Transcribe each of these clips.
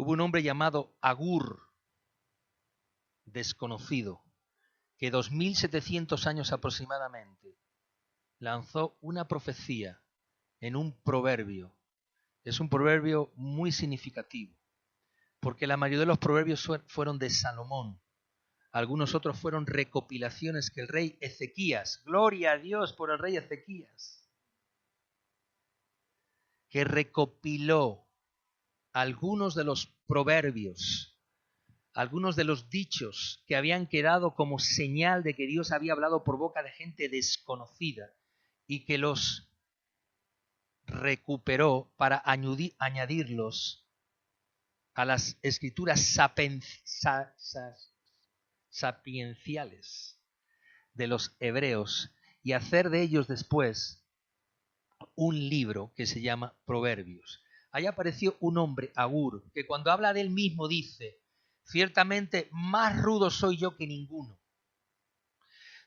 Hubo un hombre llamado Agur, desconocido, que 2700 años aproximadamente lanzó una profecía en un proverbio. Es un proverbio muy significativo, porque la mayoría de los proverbios fueron de Salomón. Algunos otros fueron recopilaciones que el rey Ezequías, gloria a Dios por el rey Ezequías, que recopiló algunos de los proverbios, algunos de los dichos que habían quedado como señal de que Dios había hablado por boca de gente desconocida y que los recuperó para añadirlos a las escrituras sapienciales de los hebreos y hacer de ellos después un libro que se llama Proverbios. Ahí apareció un hombre, Agur, que cuando habla de él mismo dice: ciertamente más rudo soy yo que ninguno.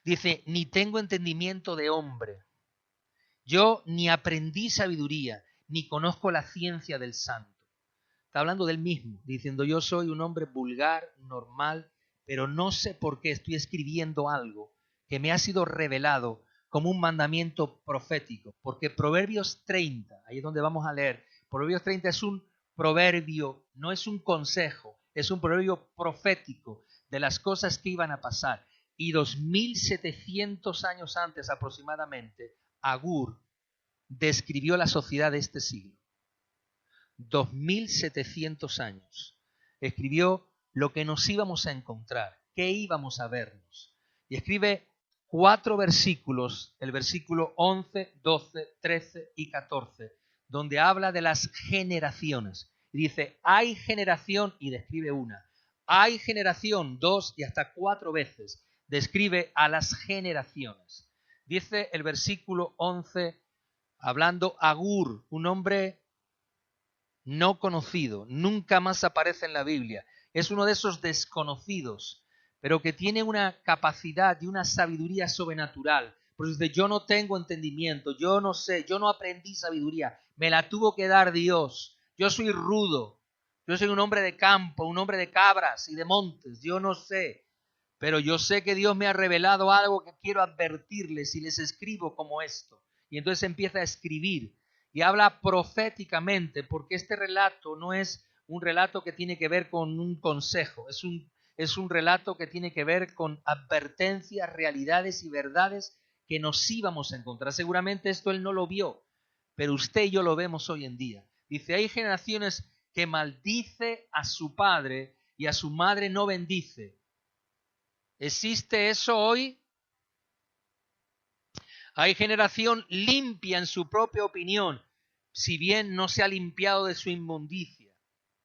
Dice: ni tengo entendimiento de hombre. Yo ni aprendí sabiduría, ni conozco la ciencia del santo. Está hablando del mismo, diciendo: yo soy un hombre vulgar, normal, pero no sé por qué estoy escribiendo algo que me ha sido revelado como un mandamiento profético. Porque Proverbios 30, ahí es donde vamos a leer, Proverbios 30 es un proverbio, no es un consejo, es un proverbio profético de las cosas que iban a pasar. Y 2700 años antes aproximadamente, Agur describió la sociedad de este siglo. 2700 años. Escribió lo que nos íbamos a encontrar, qué íbamos a vernos. Y escribe 4 versículos, el versículo 11, 12, 13 y 14, donde habla de las generaciones. Y dice: hay generación, y describe una. Hay generación, 2 y hasta 4 veces. Describe a las generaciones. Dice el versículo 11, hablando Agur, un hombre no conocido, nunca más aparece en la Biblia. Es uno de esos desconocidos, pero que tiene una capacidad y una sabiduría sobrenatural. Por eso dice: yo no tengo entendimiento, yo no sé, yo no aprendí sabiduría, me la tuvo que dar Dios. Yo soy rudo, yo soy un hombre de campo, un hombre de cabras y de montes, yo no sé. Pero yo sé que Dios me ha revelado algo que quiero advertirles y les escribo como esto. Y entonces empieza a escribir y habla proféticamente, porque este relato no es un relato que tiene que ver con un consejo, es un relato que tiene que ver con advertencias, realidades y verdades que nos íbamos a encontrar. Seguramente esto él no lo vio, pero usted y yo lo vemos hoy en día. Dice: hay generaciones que maldice a su padre y a su madre no bendice. ¿Existe eso hoy? Hay generación limpia en su propia opinión, si bien no se ha limpiado de su inmundicia.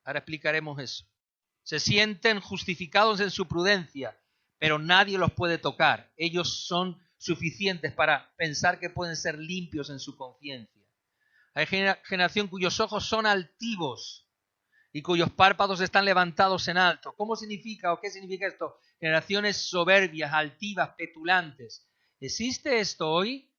Ahora explicaremos eso. Se sienten justificados en su prudencia, pero nadie los puede tocar. Ellos son suficientes para pensar que pueden ser limpios en su conciencia. Hay generación cuyos ojos son altivos y cuyos párpados están levantados en alto. ¿Cómo significa o qué significa esto? Generaciones soberbias, altivas, petulantes. ¿Existe esto hoy?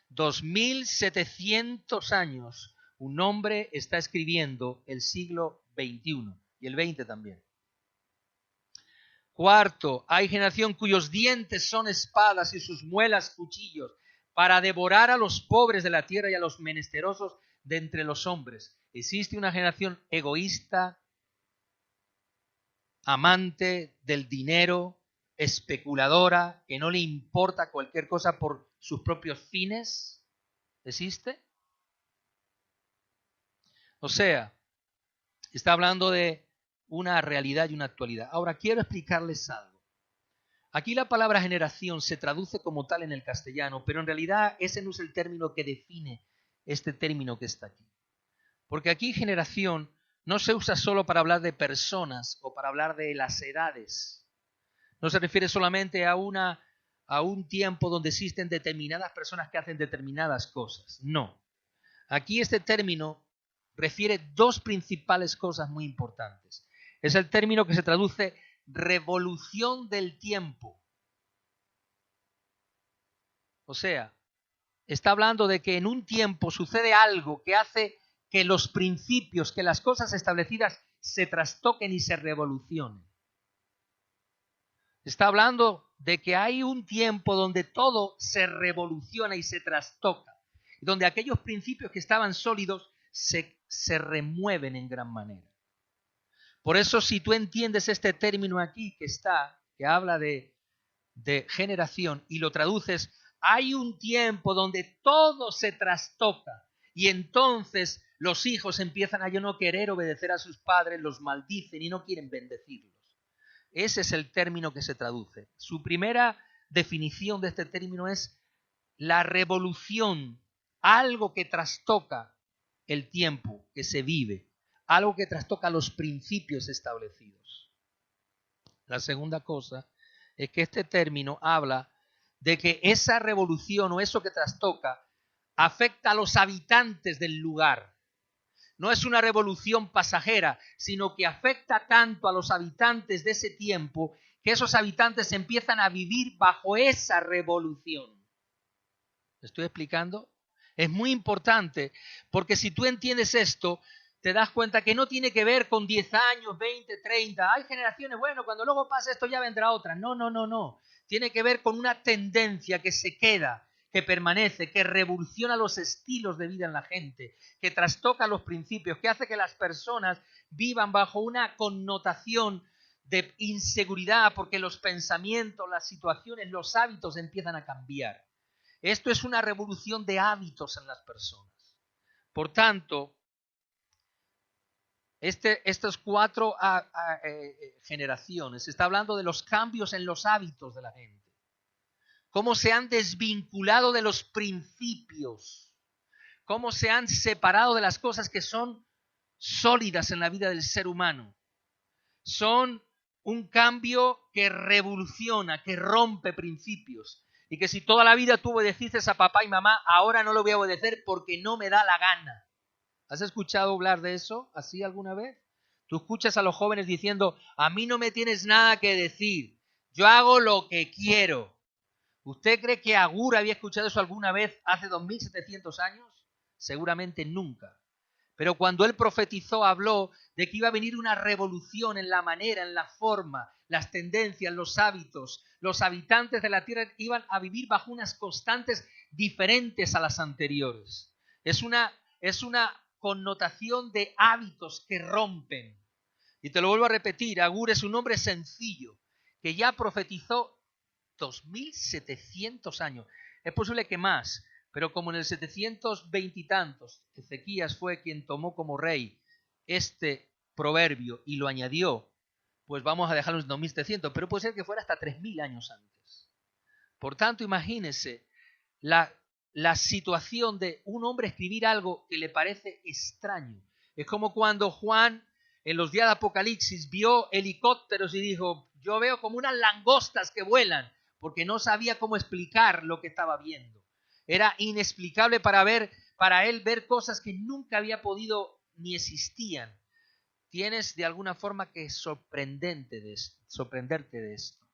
2700 años, un hombre está escribiendo el siglo XXI y el XX también. Cuarto, hay generación cuyos dientes son espadas y sus muelas cuchillos, para devorar a los pobres de la tierra y a los menesterosos de entre los hombres. Existe una generación egoísta, amante del dinero, especuladora, que no le importa cualquier cosa por sus propios fines. ¿Existe? O sea, está hablando de una realidad y una actualidad. Ahora, quiero explicarles algo. Aquí la palabra generación se traduce como tal en el castellano, pero en realidad ese no es el término que define este término que está aquí. Porque aquí generación no se usa solo para hablar de personas o para hablar de las edades. No se refiere solamente a un tiempo donde existen determinadas personas que hacen determinadas cosas. No. Aquí este término refiere 2 principales cosas muy importantes. Es el término que se traduce revolución del tiempo. O sea, está hablando de que en un tiempo sucede algo que hace que los principios, que las cosas establecidas se trastoquen y se revolucionen. Está hablando de que hay un tiempo donde todo se revoluciona y se trastoca, donde aquellos principios que estaban sólidos se remueven en gran manera. Por eso, si tú entiendes este término aquí que habla de generación, y lo traduces, hay un tiempo donde todo se trastoca, y entonces los hijos empiezan a no querer obedecer a sus padres, los maldicen y no quieren bendecirlos. Ese es el término que se traduce. Su primera definición de este término es la revolución, algo que trastoca el tiempo que se vive, algo que trastoca los principios establecidos. La segunda cosa es que este término habla de que esa revolución o eso que trastoca afecta a los habitantes del lugar. No es una revolución pasajera, sino que afecta tanto a los habitantes de ese tiempo que esos habitantes empiezan a vivir bajo esa revolución. ¿Me estoy explicando? Es muy importante, porque si tú entiendes esto, te das cuenta que no tiene que ver con 10 años, 20, 30. Hay generaciones, bueno, cuando luego pase esto ya vendrá otra. No. Tiene que ver con una tendencia que se queda, que permanece, que revoluciona los estilos de vida en la gente, que trastoca los principios, que hace que las personas vivan bajo una connotación de inseguridad porque los pensamientos, las situaciones, los hábitos empiezan a cambiar. Esto es una revolución de hábitos en las personas. Por tanto, estas 4 generaciones, está hablando de los cambios en los hábitos de la gente. Cómo se han desvinculado de los principios, cómo se han separado de las cosas que son sólidas en la vida del ser humano. Son un cambio que revoluciona, que rompe principios. Y que si toda la vida tú obedeciste a papá y mamá, ahora no lo voy a obedecer porque no me da la gana. ¿Has escuchado hablar de eso así alguna vez? Tú escuchas a los jóvenes diciendo, a mí no me tienes nada que decir, yo hago lo que quiero. ¿Usted cree que Agur había escuchado eso alguna vez hace 2700 años? Seguramente nunca. Pero cuando él profetizó, habló de que iba a venir una revolución en la manera, en la forma, las tendencias, los hábitos. Los habitantes de la tierra iban a vivir bajo unas constantes diferentes a las anteriores. Es una connotación de hábitos que rompen. Y te lo vuelvo a repetir, Agur es un hombre sencillo que ya profetizó 2700 años. Es posible que más, pero como en el 720 y tantos Ezequías fue quien tomó como rey este proverbio y lo añadió, pues vamos a dejarlo en 2700, pero puede ser que fuera hasta 3000 años antes. Por tanto, imagínense la situación de un hombre escribir algo que le parece extraño. Es como cuando Juan, en los días de Apocalipsis, vio helicópteros y dijo, yo veo como unas langostas que vuelan, porque no sabía cómo explicar lo que estaba viendo. Era inexplicable para él ver cosas que nunca había podido ni existían. Tienes de alguna forma que sorprenderte de esto.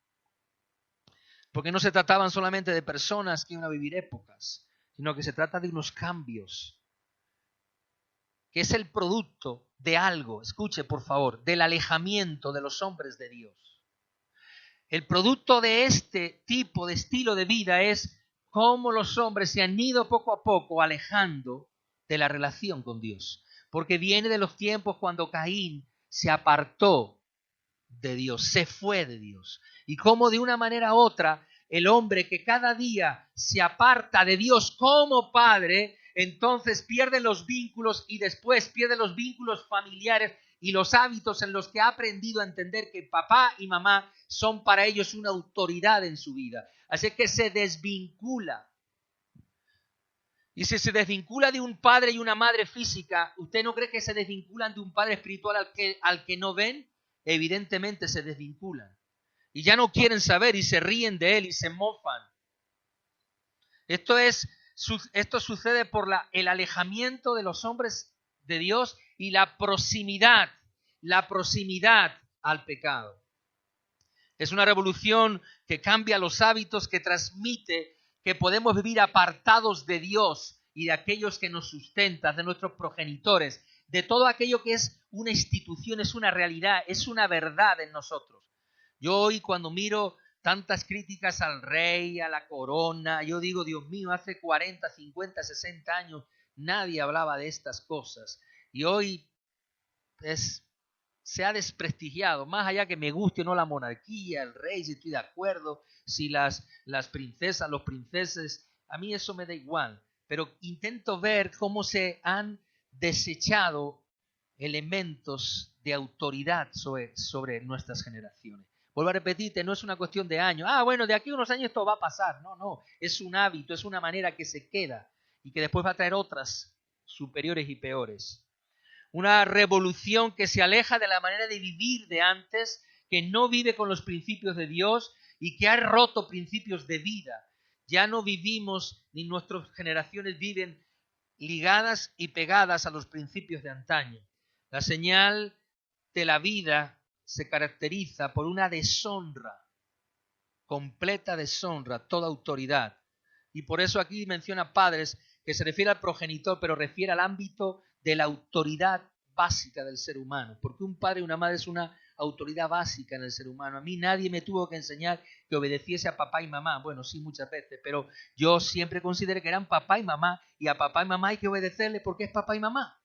Porque no se trataban solamente de personas que iban a vivir épocas, sino que se trata de unos cambios, que es el producto de algo, escuche por favor, del alejamiento de los hombres de Dios. El producto de este tipo de estilo de vida es cómo los hombres se han ido poco a poco alejando de la relación con Dios. Porque viene de los tiempos cuando Caín se apartó de Dios, se fue de Dios. Y cómo de una manera u otra, el hombre que cada día se aparta de Dios como padre, entonces pierde los vínculos y después pierde los vínculos familiares y los hábitos en los que ha aprendido a entender que papá y mamá son para ellos una autoridad en su vida. Así que se desvincula. Y si se desvincula de un padre y una madre física, ¿usted no cree que se desvinculan de un padre espiritual al que no ven? Evidentemente se desvinculan. Y ya no quieren saber y se ríen de él y se mofan. Esto sucede por el alejamiento de los hombres de Dios y la proximidad al pecado. Es una revolución que cambia los hábitos, que transmite que podemos vivir apartados de Dios y de aquellos que nos sustentan, de nuestros progenitores, de todo aquello que es una institución, es una realidad, es una verdad en nosotros. Yo hoy cuando miro tantas críticas al rey, a la corona, yo digo, Dios mío, hace 40, 50, 60 años nadie hablaba de estas cosas. Y hoy se ha desprestigiado, más allá que me guste o no la monarquía, el rey, si estoy de acuerdo, si las princesas, los princeses, a mí eso me da igual. Pero intento ver cómo se han desechado elementos de autoridad sobre nuestras generaciones. Vuelvo a repetirte, no es una cuestión de años. Bueno, de aquí a unos años esto va a pasar. No, es un hábito, es una manera que se queda y que después va a traer otras superiores y peores. Una revolución que se aleja de la manera de vivir de antes, que no vive con los principios de Dios y que ha roto principios de vida. Ya no vivimos, ni nuestras generaciones viven ligadas y pegadas a los principios de antaño. La señal de la vida se caracteriza por una deshonra, completa deshonra, toda autoridad. Y por eso aquí menciona padres, que se refiere al progenitor, pero refiere al ámbito de la autoridad básica del ser humano. Porque un padre y una madre es una autoridad básica en el ser humano. A mí nadie me tuvo que enseñar que obedeciese a papá y mamá. Bueno, sí, muchas veces, pero yo siempre consideré que eran papá y mamá, y a papá y mamá hay que obedecerle porque es papá y mamá.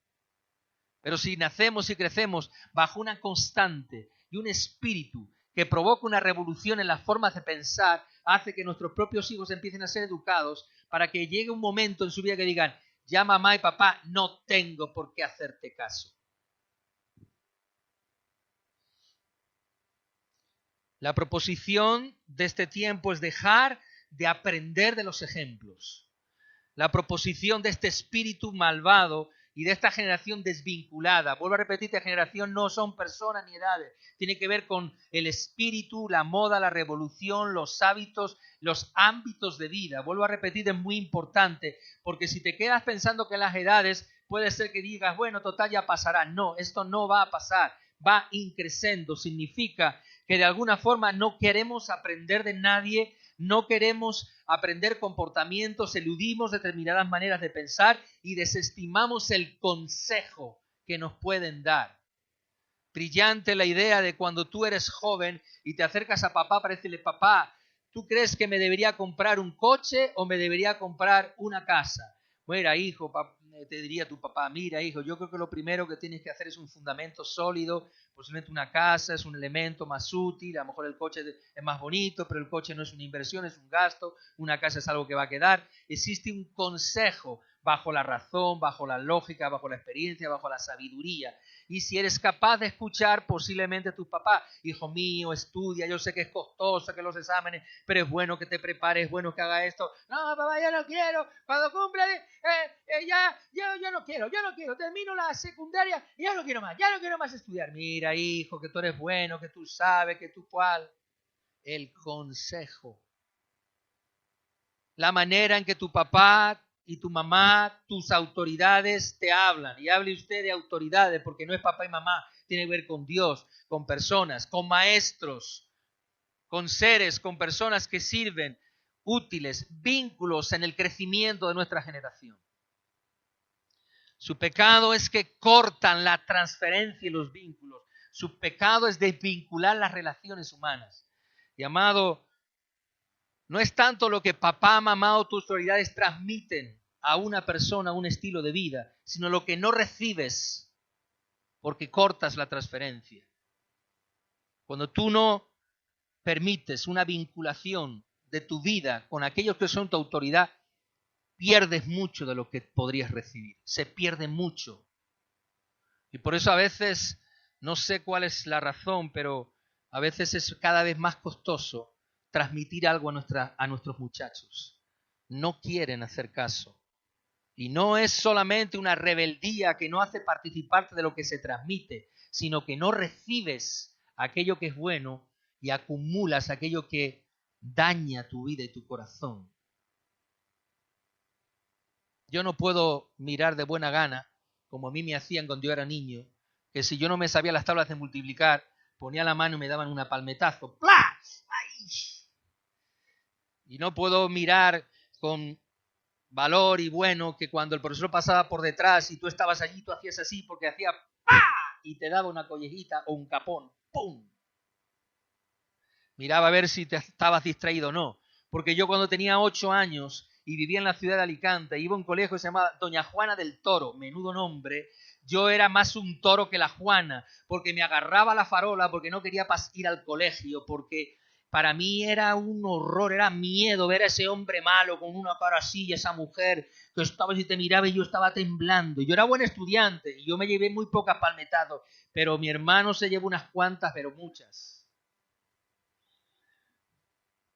Pero si nacemos y crecemos bajo una constante y un espíritu que provoca una revolución en las formas de pensar, hace que nuestros propios hijos empiecen a ser educados para que llegue un momento en su vida que digan, ya mamá y papá, no tengo por qué hacerte caso. La proposición de este tiempo es dejar de aprender de los ejemplos. La proposición de este espíritu malvado y de esta generación desvinculada. Vuelvo a repetir, esta generación no son personas ni edades. Tiene que ver con el espíritu, la moda, la revolución, los hábitos, los ámbitos de vida. Vuelvo a repetir, es muy importante, porque si te quedas pensando que las edades, puede ser que digas, bueno, total, ya pasará. No, esto no va a pasar. Va increciendo. Significa que de alguna forma no queremos aprender de nadie, no queremos aprender comportamientos, eludimos determinadas maneras de pensar y desestimamos el consejo que nos pueden dar. Brillante la idea de cuando tú eres joven y te acercas a papá para decirle, papá, ¿tú crees que me debería comprar un coche o me debería comprar una casa? Mira, hijo, te diría tu papá, mira, hijo, yo creo que lo primero que tienes que hacer es un fundamento sólido. Posiblemente una casa es un elemento más útil, a lo mejor el coche es más bonito, pero el coche no es una inversión, es un gasto, una casa es algo que va a quedar. Existe un consejo bajo la razón, bajo la lógica, bajo la experiencia, bajo la sabiduría. Y si eres capaz de escuchar posiblemente a tus papás, hijo mío, estudia, yo sé que es costoso, que los exámenes, pero es bueno que te prepares, es bueno que haga esto. No, papá, yo no quiero, cuando cumpla, yo no quiero, termino la secundaria y ya no quiero más estudiar. Mira, hijo, que tú eres bueno, que tú sabes, que tú cuál. El consejo. La manera en que tu papá y tu mamá, tus autoridades te hablan. Y hable usted de autoridades porque no es papá y mamá. Tiene que ver con Dios, con personas, con maestros, con seres, con personas que sirven, útiles, vínculos en el crecimiento de nuestra generación. Su pecado es que cortan la transferencia y los vínculos. Su pecado es desvincular las relaciones humanas. Y amado, no es tanto lo que papá, mamá o tus autoridades transmiten a una persona, un estilo de vida, sino lo que no recibes porque cortas la transferencia. Cuando tú no permites una vinculación de tu vida con aquellos que son tu autoridad, pierdes mucho de lo que podrías recibir. Se pierde mucho. Y por eso a veces, no sé cuál es la razón, pero a veces es cada vez más costoso transmitir algo a nuestros muchachos. No quieren hacer caso. Y no es solamente una rebeldía que no hace participarte de lo que se transmite, sino que no recibes aquello que es bueno y acumulas aquello que daña tu vida y tu corazón. Yo no puedo mirar de buena gana, como a mí me hacían cuando yo era niño, que si yo no me sabía las tablas de multiplicar, ponía la mano y me daban una palmetazo. ¡Plas! ¡Ay! Y no puedo mirar con valor y bueno que cuando el profesor pasaba por detrás y tú estabas allí, tú hacías así porque hacía ¡pah! Y te daba una collejita o un capón. ¡Pum! Miraba a ver si te estabas distraído o no. Porque yo cuando tenía 8 años y vivía en la ciudad de Alicante, iba a un colegio que se llamaba Doña Juana del Toro, menudo nombre, yo era más un toro que la Juana, porque me agarraba la farola, porque no quería ir al colegio, porque para mí era un horror, era miedo ver a ese hombre malo con una cara así y esa mujer que estaba y te miraba y yo estaba temblando. Yo era buen estudiante y yo me llevé muy pocas palmetadas, pero mi hermano se llevó unas cuantas, pero muchas.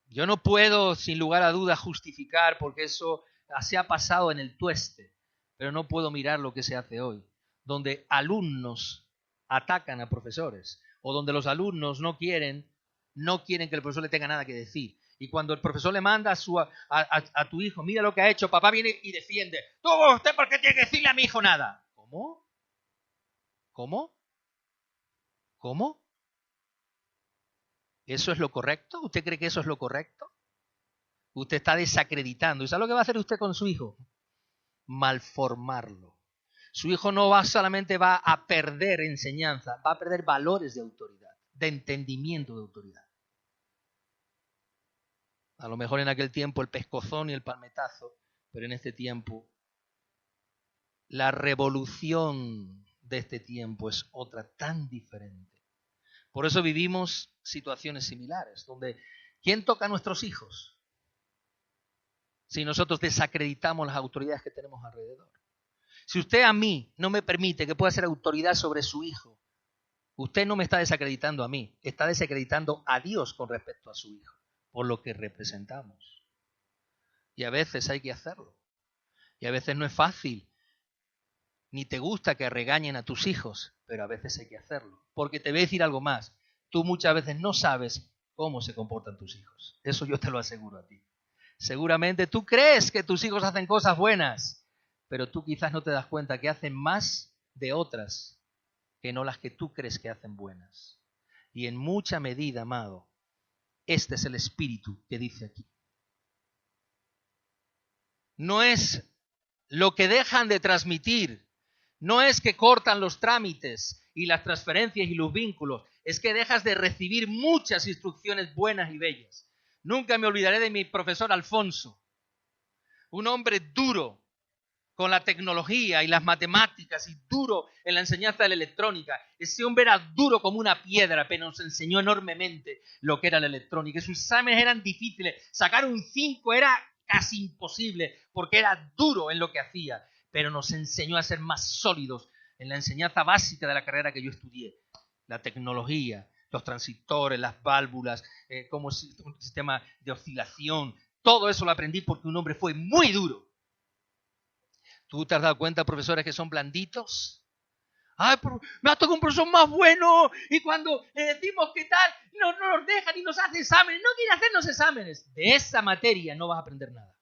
Yo no puedo, sin lugar a dudas, justificar porque eso se ha pasado en el tueste, pero no puedo mirar lo que se hace hoy, donde alumnos atacan a profesores o donde los alumnos no quieren que el profesor le tenga nada que decir. Y cuando el profesor le manda a tu hijo, mira lo que ha hecho, papá viene y defiende. ¿Tú, usted por qué tiene que decirle a mi hijo nada? ¿Cómo? ¿Cómo? ¿Cómo? ¿Eso es lo correcto? ¿Usted cree que eso es lo correcto? Usted está desacreditando. ¿Y sabe lo que va a hacer usted con su hijo? Malformarlo. Su hijo no solamente va a perder enseñanza, va a perder valores de autoridad, de entendimiento de autoridad. A lo mejor en aquel tiempo el pescozón y el palmetazo, pero en este tiempo la revolución de este tiempo es otra tan diferente. Por eso vivimos situaciones similares, donde ¿quién toca a nuestros hijos? Si nosotros desacreditamos las autoridades que tenemos alrededor. Si usted a mí no me permite que pueda ser autoridad sobre su hijo, usted no me está desacreditando a mí, está desacreditando a Dios con respecto a su hijo, por lo que representamos. Y a veces hay que hacerlo. Y a veces no es fácil, ni te gusta que regañen a tus hijos, pero a veces hay que hacerlo. Porque te voy a decir algo más, tú muchas veces no sabes cómo se comportan tus hijos. Eso yo te lo aseguro a ti. Seguramente tú crees que tus hijos hacen cosas buenas, pero tú quizás no te das cuenta que hacen más de otras que no las que tú crees que hacen buenas. Y en mucha medida, amado, este es el espíritu que dice aquí. No es lo que dejan de transmitir, no es que cortan los trámites y las transferencias y los vínculos, es que dejas de recibir muchas instrucciones buenas y bellas. Nunca me olvidaré de mi profesor Alfonso, un hombre duro con la tecnología y las matemáticas y duro en la enseñanza de la electrónica. Ese hombre era duro como una piedra, pero nos enseñó enormemente lo que era la electrónica. Sus exámenes eran difíciles. Sacar un 5 era casi imposible porque era duro en lo que hacía, pero nos enseñó a ser más sólidos en la enseñanza básica de la carrera que yo estudié. La tecnología, los transistores, las válvulas, como un sistema de oscilación. Todo eso lo aprendí porque un hombre fue muy duro. ¿Tú te has dado cuenta, profesores, que son blanditos? Ay, me ha tocado un profesor más bueno y cuando le decimos qué tal, no nos dejan y nos hace exámenes. No quiere hacernos exámenes. De esa materia no vas a aprender nada.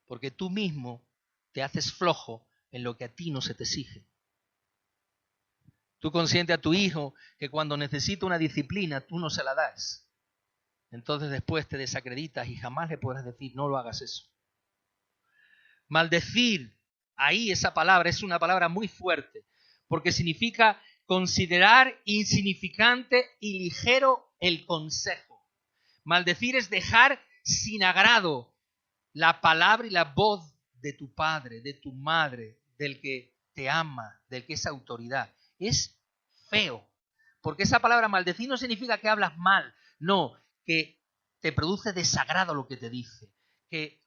Porque tú mismo te haces flojo en lo que a ti no se te exige. Tú consientes a tu hijo que cuando necesita una disciplina, tú no se la das. Entonces después te desacreditas y jamás le podrás decir, no lo hagas eso. Maldecir, ahí esa palabra es una palabra muy fuerte, porque significa considerar insignificante y ligero el consejo. Maldecir es dejar sin agrado la palabra y la voz de tu padre, de tu madre, del que te ama, del que es autoridad. Es feo, porque esa palabra maldecir no significa que hablas mal, no, que te produce desagrado lo que te dice, que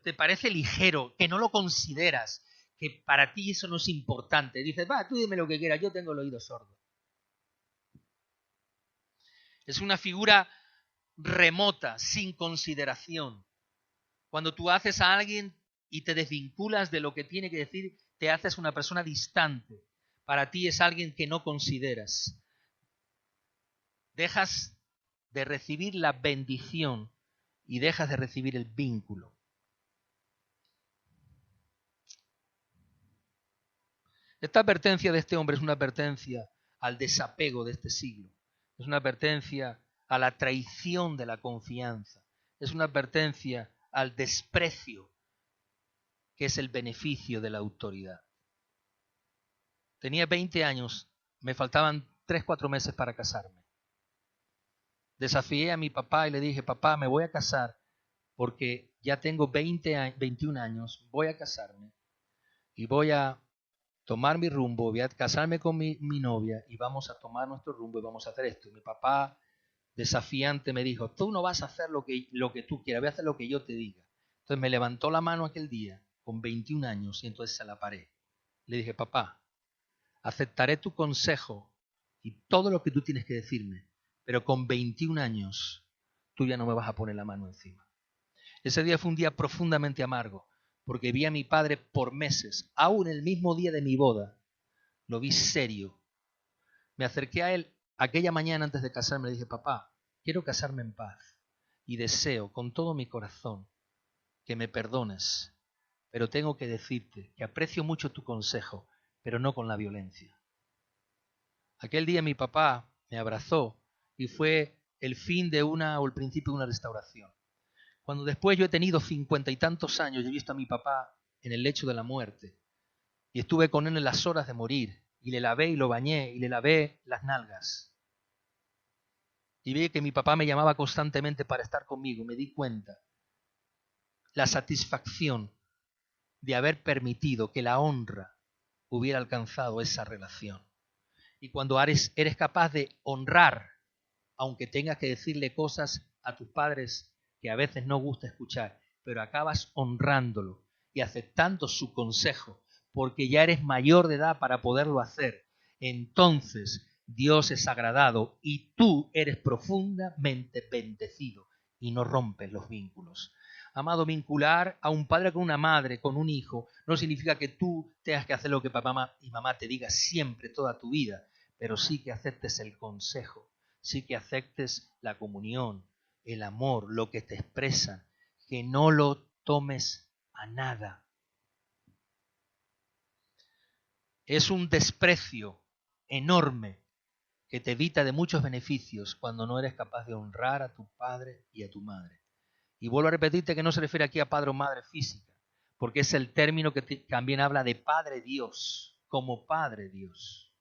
te parece ligero, que no lo consideras, que para ti eso no es importante. Dices, va, tú dime lo que quieras, yo tengo el oído sordo. Es una figura remota, sin consideración. Cuando tú haces a alguien y te desvinculas de lo que tiene que decir, te haces una persona distante. Para ti es alguien que no consideras. Dejas de recibir la bendición y dejas de recibir el vínculo. Esta advertencia de este hombre es una advertencia al desapego de este siglo. Es una advertencia a la traición de la confianza. Es una advertencia al desprecio qué es el beneficio de la autoridad. Tenía 20 años, me faltaban 3-4 meses para casarme. Desafié a mi papá y le dije, papá, me voy a casar porque ya tengo 21 años, voy a casarme y voy a tomar mi rumbo, voy a casarme con mi novia y vamos a tomar nuestro rumbo y vamos a hacer esto. Y mi papá, desafiante, me dijo, tú no vas a hacer lo que tú quieras, voy a hacer lo que yo te diga. Entonces me levantó la mano aquel día con 21 años y entonces se la paré. Le dije, papá, aceptaré tu consejo y todo lo que tú tienes que decirme, pero con 21 años tú ya no me vas a poner la mano encima. Ese día fue un día profundamente amargo, porque vi a mi padre por meses, aún el mismo día de mi boda, lo vi serio. Me acerqué a él aquella mañana antes de casarme, le dije, papá, quiero casarme en paz y deseo con todo mi corazón que me perdones, pero tengo que decirte que aprecio mucho tu consejo, pero no con la violencia. Aquel día mi papá me abrazó y fue el fin de o el principio de una restauración. Cuando después yo he tenido 50 y tantos años y he visto a mi papá en el lecho de la muerte y estuve con él en las horas de morir y le lavé y lo bañé y le lavé las nalgas y vi que mi papá me llamaba constantemente para estar conmigo, me di cuenta la satisfacción de haber permitido que la honra hubiera alcanzado esa relación. Y cuando eres capaz de honrar, aunque tengas que decirle cosas a tus padres que a veces no gusta escuchar, pero acabas honrándolo y aceptando su consejo, porque ya eres mayor de edad para poderlo hacer, entonces Dios es agradado y tú eres profundamente bendecido y no rompes los vínculos. Amado, vincular a un padre con una madre, con un hijo, no significa que tú tengas que hacer lo que papá y mamá te diga siempre, toda tu vida, pero sí que aceptes el consejo, sí que aceptes la comunión, el amor, lo que te expresan, que no lo tomes a nada. Es un desprecio enorme que te evita de muchos beneficios cuando no eres capaz de honrar a tu padre y a tu madre. Y vuelvo a repetirte que no se refiere aquí a padre o madre física, porque es el término que también habla de Padre Dios, como Padre Dios.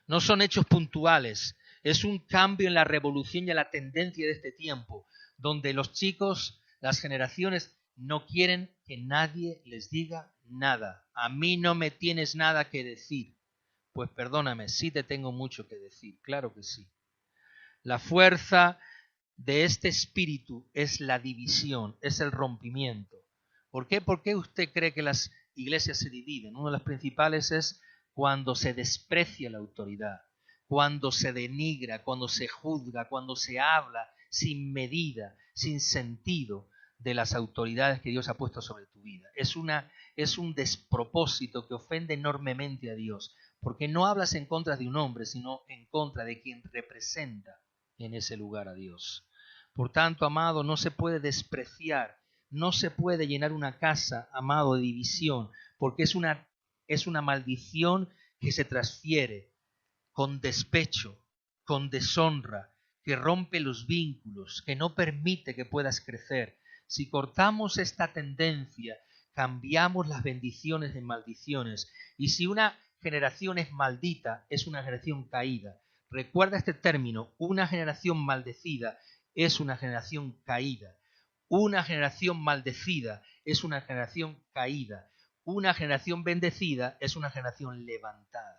No son hechos puntuales, es un cambio en la revolución y en la tendencia de este tiempo, donde los chicos, las generaciones, no quieren que nadie les diga nada. A mí no me tienes nada que decir. Pues perdóname, sí te tengo mucho que decir, claro que sí. La fuerza de este espíritu es la división, es el rompimiento. ¿Por qué? ¿Por qué usted cree que las iglesias se dividen? Uno de los principales es cuando se desprecia la autoridad, cuando se denigra, cuando se juzga, cuando se habla sin medida, sin sentido de las autoridades que Dios ha puesto sobre tu vida. Es un despropósito que ofende enormemente a Dios, porque no hablas en contra de un hombre, sino en contra de quien representa en ese lugar a Dios. Por tanto, amado, no se puede despreciar, no se puede llenar una casa, amado, de división, porque es una maldición que se transfiere con despecho, con deshonra, que rompe los vínculos, que no permite que puedas crecer. Si cortamos esta tendencia, cambiamos las bendiciones en maldiciones. Y si una generación es maldita, es una generación caída. Recuerda este término, una generación maldecida es una generación caída. Una generación maldecida es una generación caída. Una generación bendecida es una generación levantada.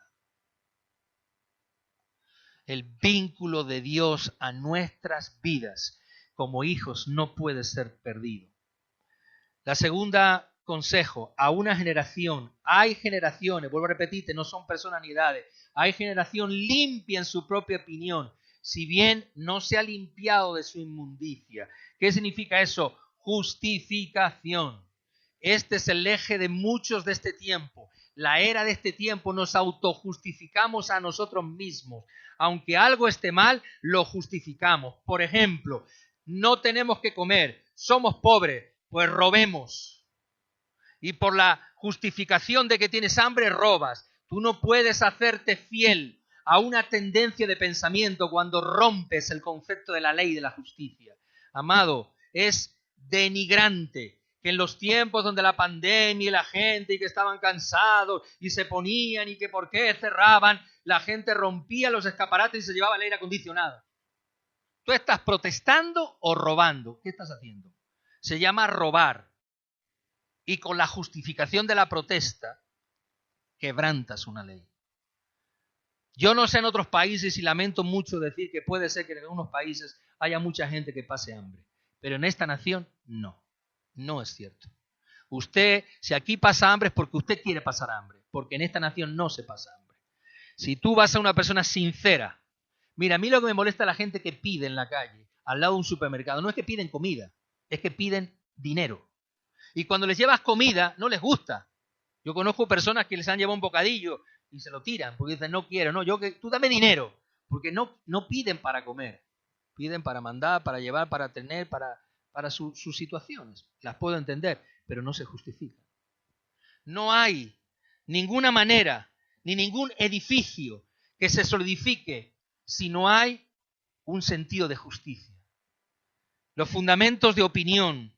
El vínculo de Dios a nuestras vidas como hijos no puede ser perdido. La segunda consejo, a una generación, hay generaciones, vuelvo a repetirte, no son personas ni edades, hay generación limpia en su propia opinión, si bien no se ha limpiado de su inmundicia. ¿Qué significa eso? Justificación. Este es el eje de muchos de este tiempo. La era de este tiempo nos autojustificamos a nosotros mismos. Aunque algo esté mal, lo justificamos. Por ejemplo, no tenemos que comer, somos pobres, pues robemos. Y por la justificación de que tienes hambre, robas. Tú no puedes hacerte fiel a una tendencia de pensamiento cuando rompes el concepto de la ley y de la justicia. Amado, es denigrante que en los tiempos donde la pandemia y la gente y que estaban cansados y se ponían y que por qué cerraban, la gente rompía los escaparates y se llevaba el aire acondicionado. ¿Tú estás protestando o robando? ¿Qué estás haciendo? Se llama robar. Y con la justificación de la protesta, quebrantas una ley. Yo no sé en otros países y lamento mucho decir que puede ser que en algunos países haya mucha gente que pase hambre. Pero en esta nación, no. No es cierto. Usted, si aquí pasa hambre es porque usted quiere pasar hambre. Porque en esta nación no se pasa hambre. Si tú vas a una persona sincera, mira, a mí lo que me molesta es la gente que pide en la calle, al lado de un supermercado. No es que piden comida, es que piden dinero. Y cuando les llevas comida, no les gusta. Yo conozco personas que les han llevado un bocadillo y se lo tiran, porque dicen, no quiero, no, tú dame dinero. Porque no piden para comer, piden para mandar, para llevar, para tener, para sus situaciones. Las puedo entender, pero no se justifican. No hay ninguna manera, ni ningún edificio que se solidifique si no hay un sentido de justicia. Los fundamentos de opinión,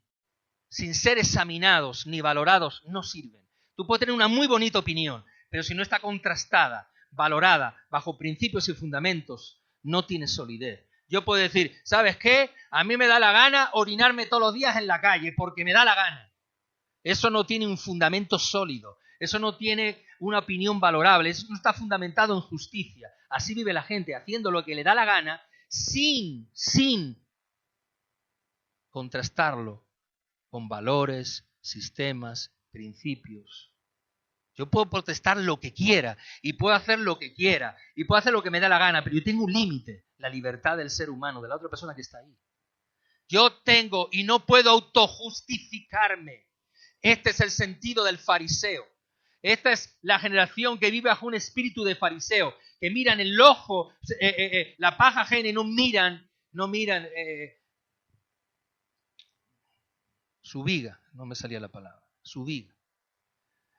sin ser examinados ni valorados, no sirven. Tú puedes tener una muy bonita opinión, pero si no está contrastada, valorada, bajo principios y fundamentos, no tiene solidez. Yo puedo decir, ¿sabes qué? A mí me da la gana orinarme todos los días en la calle, porque me da la gana. Eso no tiene un fundamento sólido, eso no tiene una opinión valorable, eso no está fundamentado en justicia. Así vive la gente, haciendo lo que le da la gana, sin contrastarlo con valores, sistemas, principios. Yo puedo protestar lo que quiera y puedo hacer lo que quiera y puedo hacer lo que me da la gana, pero yo tengo un límite, la libertad del ser humano, de la otra persona que está ahí. Yo tengo y no puedo autojustificarme. Este es el sentido del fariseo. Esta es la generación que vive bajo un espíritu de fariseo, que miran el ojo, la paja ajena y no miran su viga, no me salía la palabra, su viga.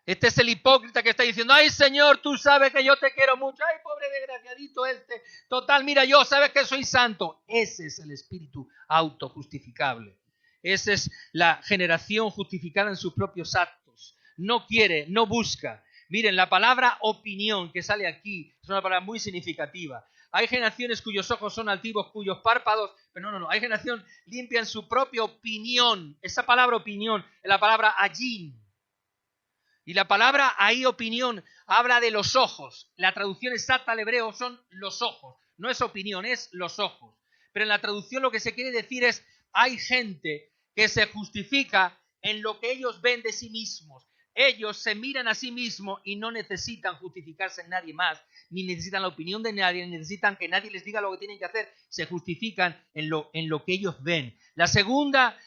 Este es el hipócrita que está diciendo, ay Señor, tú sabes que yo te quiero mucho, ay pobre desgraciadito este, total, mira, yo sabes que soy santo. Ese es el espíritu autojustificable. Esa es la generación justificada en sus propios actos. No quiere, no busca. Miren, la palabra opinión que sale aquí es una palabra muy significativa. Hay generaciones cuyos ojos son altivos, cuyos párpados, pero no. Hay generación limpia en su propia opinión. Esa palabra opinión es la palabra ayin. Y la palabra ahí opinión habla de los ojos. La traducción exacta al hebreo son los ojos. No es opinión, es los ojos. Pero en la traducción lo que se quiere decir es, hay gente que se justifica en lo que ellos ven de sí mismos. Ellos se miran a sí mismos y no necesitan justificarse en nadie más, ni necesitan la opinión de nadie, ni necesitan que nadie les diga lo que tienen que hacer. Se justifican en lo que ellos ven. La segunda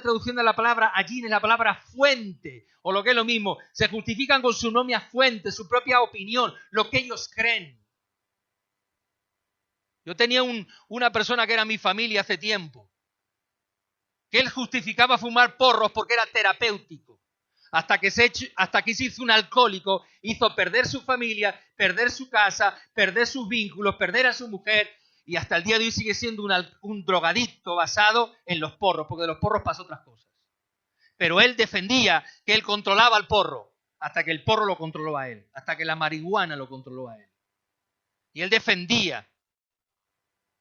traducción de la palabra allí es la palabra fuente, o lo que es lo mismo. Se justifican con su propia fuente, su propia opinión, lo que ellos creen. Yo tenía una persona que era mi familia hace tiempo, que él justificaba fumar porros porque era terapéutico. Hasta que se hizo un alcohólico, hizo perder su familia, perder su casa, perder sus vínculos, perder a su mujer, y hasta el día de hoy sigue siendo un drogadicto basado en los porros, porque de los porros pasó otras cosas. Pero él defendía que él controlaba al porro, hasta que el porro lo controló a él, hasta que la marihuana lo controló a él. Y él defendía.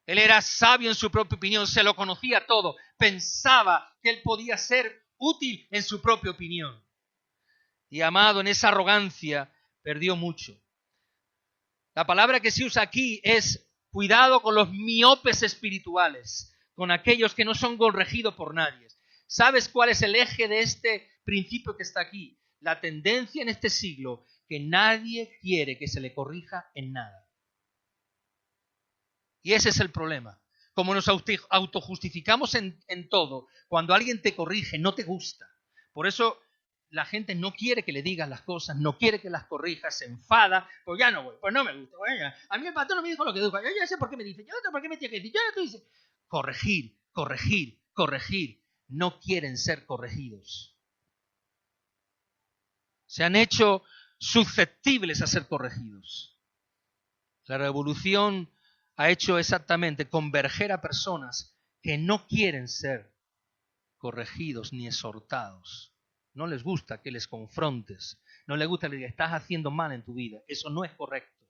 Él era sabio en su propia opinión, se lo conocía todo, pensaba que él podía ser útil en su propia opinión. Y amado, en esa arrogancia perdió mucho. La palabra que se usa aquí es cuidado con los miopes espirituales, con aquellos que no son corregidos por nadie. ¿Sabes cuál es el eje de este principio que está aquí? La tendencia en este siglo que nadie quiere que se le corrija en nada. Y ese es el problema. Como nos autojustificamos en todo, cuando alguien te corrige no te gusta. Por eso la gente no quiere que le digas las cosas, no quiere que las corrijas, se enfada, pues ya no voy, pues no me gusta. Bueno, a mí el patrón no me dijo lo que dijo, yo ya sé por qué me dice, yo no sé por qué me tiene que decir, yo ya te dice. Corregir. No quieren ser corregidos. Se han hecho susceptibles a ser corregidos. La revolución ha hecho exactamente converger a personas que no quieren ser corregidos ni exhortados. No les gusta que les confrontes. No les gusta que les digas, estás haciendo mal en tu vida. Eso no es correcto.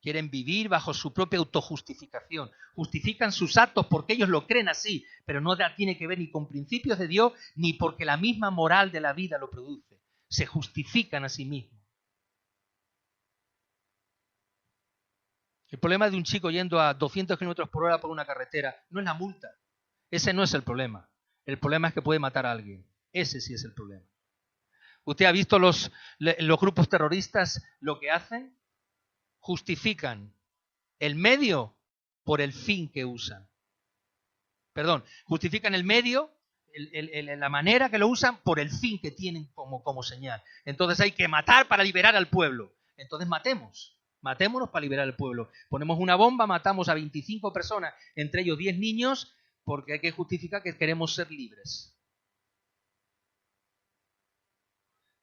Quieren vivir bajo su propia autojustificación. Justifican sus actos porque ellos lo creen así, pero no tiene que ver ni con principios de Dios, ni porque la misma moral de la vida lo produce. Se justifican a sí mismos. El problema de un chico yendo a 200 kilómetros por hora por una carretera no es la multa. Ese no es el problema. El problema es que puede matar a alguien. Ese sí es el problema. ¿Usted ha visto los grupos terroristas lo que hacen? Justifican el medio por el fin que usan. Perdón, justifican el medio, la manera que lo usan por el fin que tienen como señal. Entonces hay que matar para liberar al pueblo. Entonces matémonos para liberar al pueblo. Ponemos una bomba, matamos a 25 personas, entre ellos 10 niños, porque hay que justificar que queremos ser libres.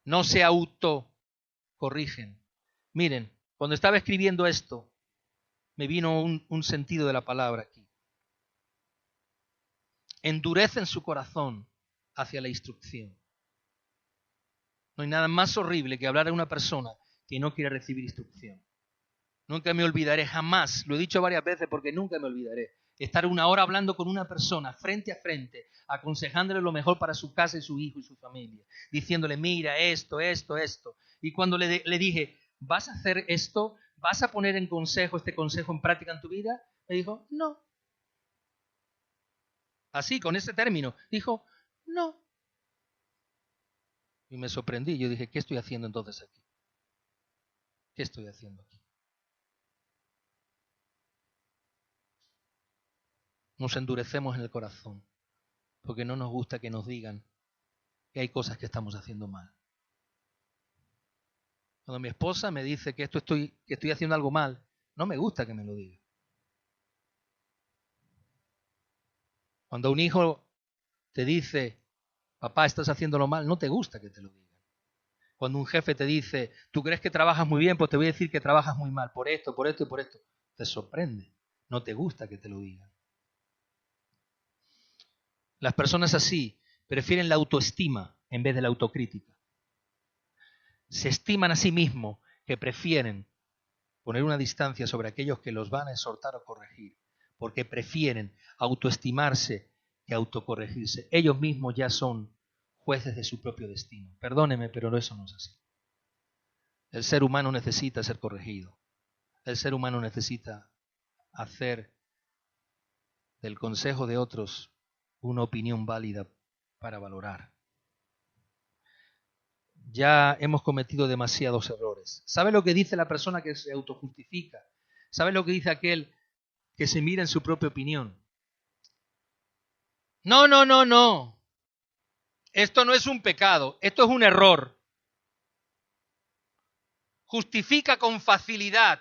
No se autocorrigen. Miren, cuando estaba escribiendo esto, me vino un sentido de la palabra aquí. Endurecen su corazón hacia la instrucción. No hay nada más horrible que hablar a una persona que no quiere recibir instrucción. Nunca me olvidaré, jamás, lo he dicho varias veces porque nunca me olvidaré, estar una hora hablando con una persona frente a frente, aconsejándole lo mejor para su casa y su hijo y su familia, diciéndole, mira, esto. Y cuando le dije, ¿vas a hacer esto? ¿Vas a poner este consejo en práctica en tu vida? Me dijo, no. Así, con ese término. Dijo, no. Y me sorprendí. Yo dije, ¿qué estoy haciendo entonces aquí? ¿Qué estoy haciendo aquí? Nos endurecemos en el corazón porque no nos gusta que nos digan que hay cosas que estamos haciendo mal. Cuando mi esposa me dice que estoy haciendo algo mal, no me gusta que me lo diga. Cuando un hijo te dice, papá, estás haciéndolo mal, no te gusta que te lo digan. Cuando un jefe te dice, tú crees que trabajas muy bien, pues te voy a decir que trabajas muy mal, por esto y por esto. Te sorprende, no te gusta que te lo digan. Las personas así prefieren la autoestima en vez de la autocrítica. Se estiman a sí mismos que prefieren poner una distancia sobre aquellos que los van a exhortar o corregir, porque prefieren autoestimarse que autocorregirse. Ellos mismos ya son jueces de su propio destino. Perdóneme, pero eso no es así. El ser humano necesita ser corregido. El ser humano necesita hacer del consejo de otros una opinión válida para valorar. Ya hemos cometido demasiados errores. ¿Sabe lo que dice la persona que se autojustifica? ¿Sabe lo que dice aquel que se mira en su propia opinión? No. Esto no es un pecado, esto es un error. Justifica con facilidad.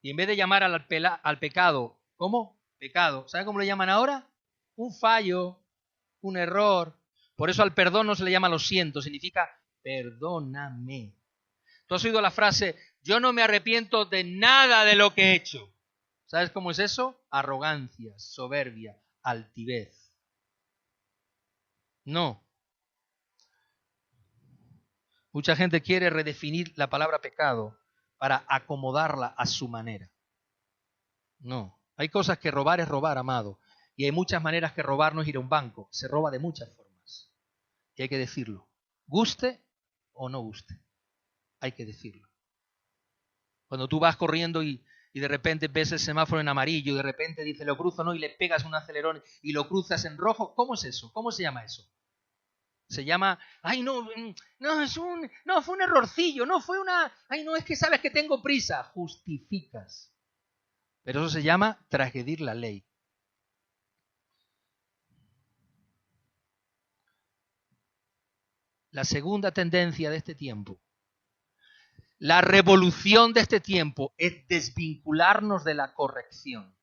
Y en vez de llamar al pecado, ¿cómo? Pecado. ¿Sabe cómo le llaman ahora? Un fallo, un error. Por eso al perdón no se le llama lo siento, significa perdóname. ¿Tú has oído la frase, yo no me arrepiento de nada de lo que he hecho? ¿Sabes cómo es eso? Arrogancia, soberbia, altivez. No. Mucha gente quiere redefinir la palabra pecado para acomodarla a su manera. No. Hay cosas que robar es robar, amado. Y hay muchas maneras que robar no es ir a un banco. Se roba de muchas formas. Y hay que decirlo. Guste o no guste. Hay que decirlo. Cuando tú vas corriendo y de repente ves el semáforo en amarillo y de repente dice lo cruzo, no, y le pegas un acelerón y lo cruzas en rojo, ¿cómo es eso? ¿Cómo se llama eso? Se llama, no, fue un errorcillo, no, es que sabes que tengo prisa. Justificas. Pero eso se llama transgredir la ley. La segunda tendencia de este tiempo, la revolución de este tiempo es desvincularnos de la corrección.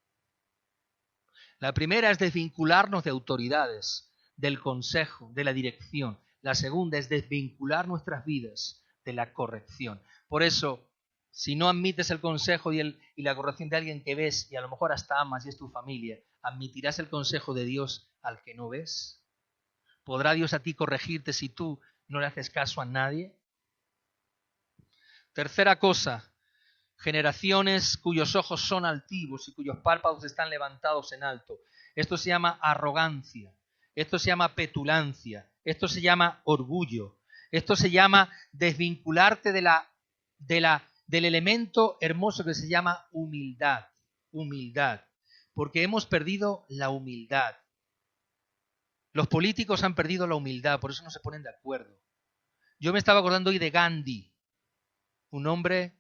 La primera es desvincularnos de autoridades, del consejo, de la dirección. La segunda es desvincular nuestras vidas de la corrección. Por eso, si no admites el consejo y la corrección de alguien que ves y a lo mejor hasta amas y es tu familia, ¿admitirás el consejo de Dios al que no ves? ¿Podrá Dios a ti corregirte si tú no le haces caso a nadie? Tercera cosa, generaciones cuyos ojos son altivos y cuyos párpados están levantados en alto. Esto se llama arrogancia, esto se llama petulancia, esto se llama orgullo, esto se llama desvincularte del elemento hermoso que se llama humildad, porque hemos perdido la humildad. Los políticos han perdido la humildad, por eso no se ponen de acuerdo. Yo me estaba acordando hoy de Gandhi, un hombre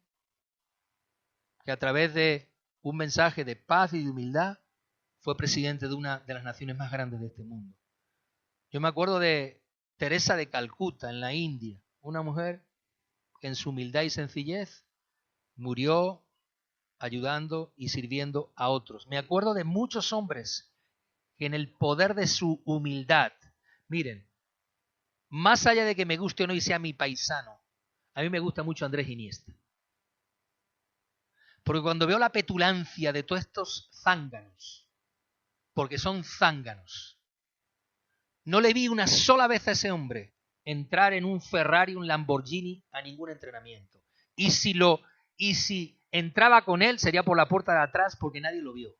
que a través de un mensaje de paz y de humildad fue presidente de una de las naciones más grandes de este mundo. Yo me acuerdo de Teresa de Calcuta, en la India, una mujer que en su humildad y sencillez murió ayudando y sirviendo a otros. Me acuerdo de muchos hombres que en el poder de su humildad, miren, más allá de que me guste o no y sea mi paisano, a mí me gusta mucho Andrés Iniesta. Porque cuando veo la petulancia de todos estos zánganos, porque son zánganos, no le vi una sola vez a ese hombre entrar en un Ferrari, un Lamborghini a ningún entrenamiento. Y si entraba con él sería por la puerta de atrás porque nadie lo vio.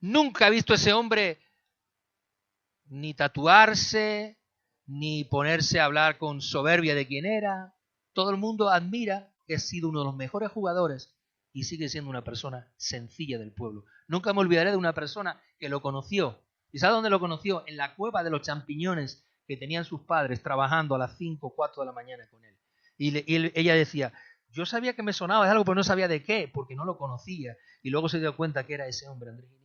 Nunca he visto a ese hombre ni tatuarse, ni ponerse a hablar con soberbia de quién era. Todo el mundo admira que ha sido uno de los mejores jugadores y sigue siendo una persona sencilla del pueblo. Nunca me olvidaré de una persona que lo conoció. ¿Y sabe dónde lo conoció? En la cueva de los champiñones que tenían sus padres trabajando a las 5 o 4 de la mañana con él. Ella decía, yo sabía que me sonaba de algo, pero no sabía de qué, porque no lo conocía. Y luego se dio cuenta que era ese hombre, Andrés Iniesta.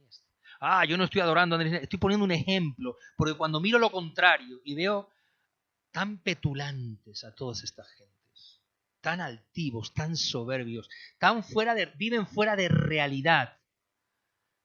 Yo no estoy adorando a Andrés Iniesta, estoy poniendo un ejemplo, porque cuando miro lo contrario y veo tan petulantes a todas estas gentes, tan altivos, tan soberbios, viven fuera de realidad.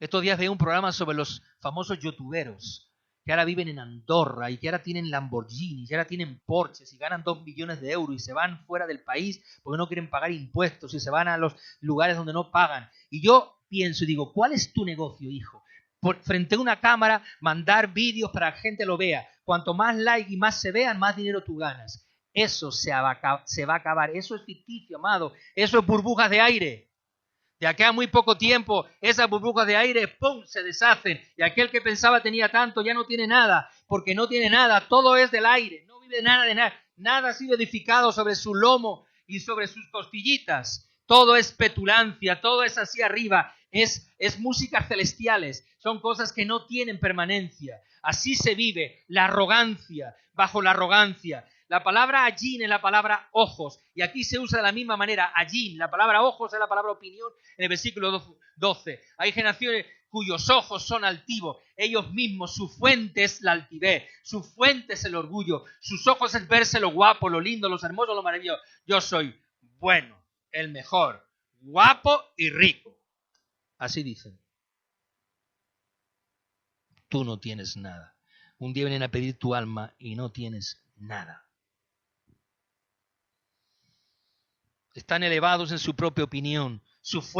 Estos días veía un programa sobre los famosos youtuberos que ahora viven en Andorra y que ahora tienen Lamborghini, y ahora tienen Porsches y ganan 2 millones de euros y se van fuera del país porque no quieren pagar impuestos y se van a los lugares donde no pagan. Y yo pienso y digo, ¿cuál es tu negocio, hijo? Frente a una cámara, mandar vídeos para que la gente lo vea. Cuanto más like y más se vean, más dinero tú ganas. Eso se va a acabar. Eso es ficticio, amado. Eso es burbujas de aire. De aquí a muy poco tiempo, esas burbujas de aire, ¡pum!, se deshacen. Y aquel que pensaba tenía tanto, ya no tiene nada, porque no tiene nada. Todo es del aire, no vive nada de nada. Nada ha sido edificado sobre su lomo y sobre sus costillitas. Todo es petulancia, todo es hacia arriba. Es músicas celestiales. Son cosas que no tienen permanencia. Así se vive la arrogancia, bajo la arrogancia. La palabra allín es la palabra ojos, y aquí se usa de la misma manera, allín. La palabra ojos es la palabra opinión en el versículo 12. Hay generaciones cuyos ojos son altivos, ellos mismos, su fuente es la altivez, su fuente es el orgullo, sus ojos es verse lo guapo, lo lindo, lo hermoso, lo maravilloso. Yo soy bueno, el mejor, guapo y rico. Así dicen. Tú no tienes nada. Un día vienen a pedir tu alma y no tienes nada. Están elevados en su propia opinión. Sus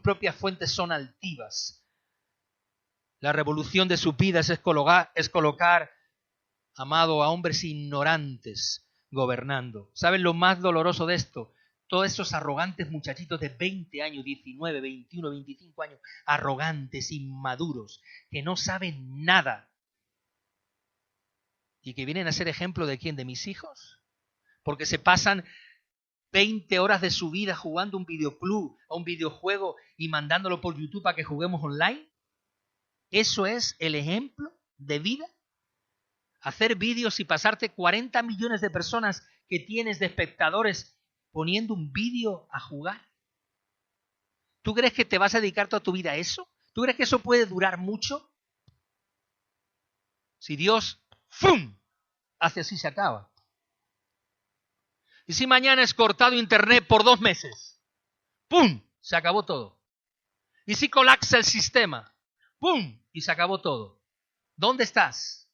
propias fuentes son altivas. La revolución de su vida es colocar, amado, a hombres ignorantes gobernando. ¿Saben lo más doloroso de esto? Todos esos arrogantes muchachitos de 20 años, 19, 21, 25 años, arrogantes, inmaduros, que no saben nada. ¿Y que vienen a ser ejemplo de quién? ¿De mis hijos? Porque se pasan 20 horas de su vida jugando un videoclub, a un videojuego y mandándolo por YouTube para que juguemos online. ¿Eso es el ejemplo de vida? Hacer vídeos y pasarte 40 millones de personas que tienes de espectadores poniendo un vídeo a jugar. ¿Tú crees que te vas a dedicar toda tu vida a eso? ¿Tú crees que eso puede durar mucho? Si Dios, ¡fum!, hace así, se acaba. ¿Y si mañana es cortado internet por 2 meses? ¡Pum!, se acabó todo. ¿Y si colapsa el sistema? ¡Pum!, y se acabó todo. ¿Dónde estás?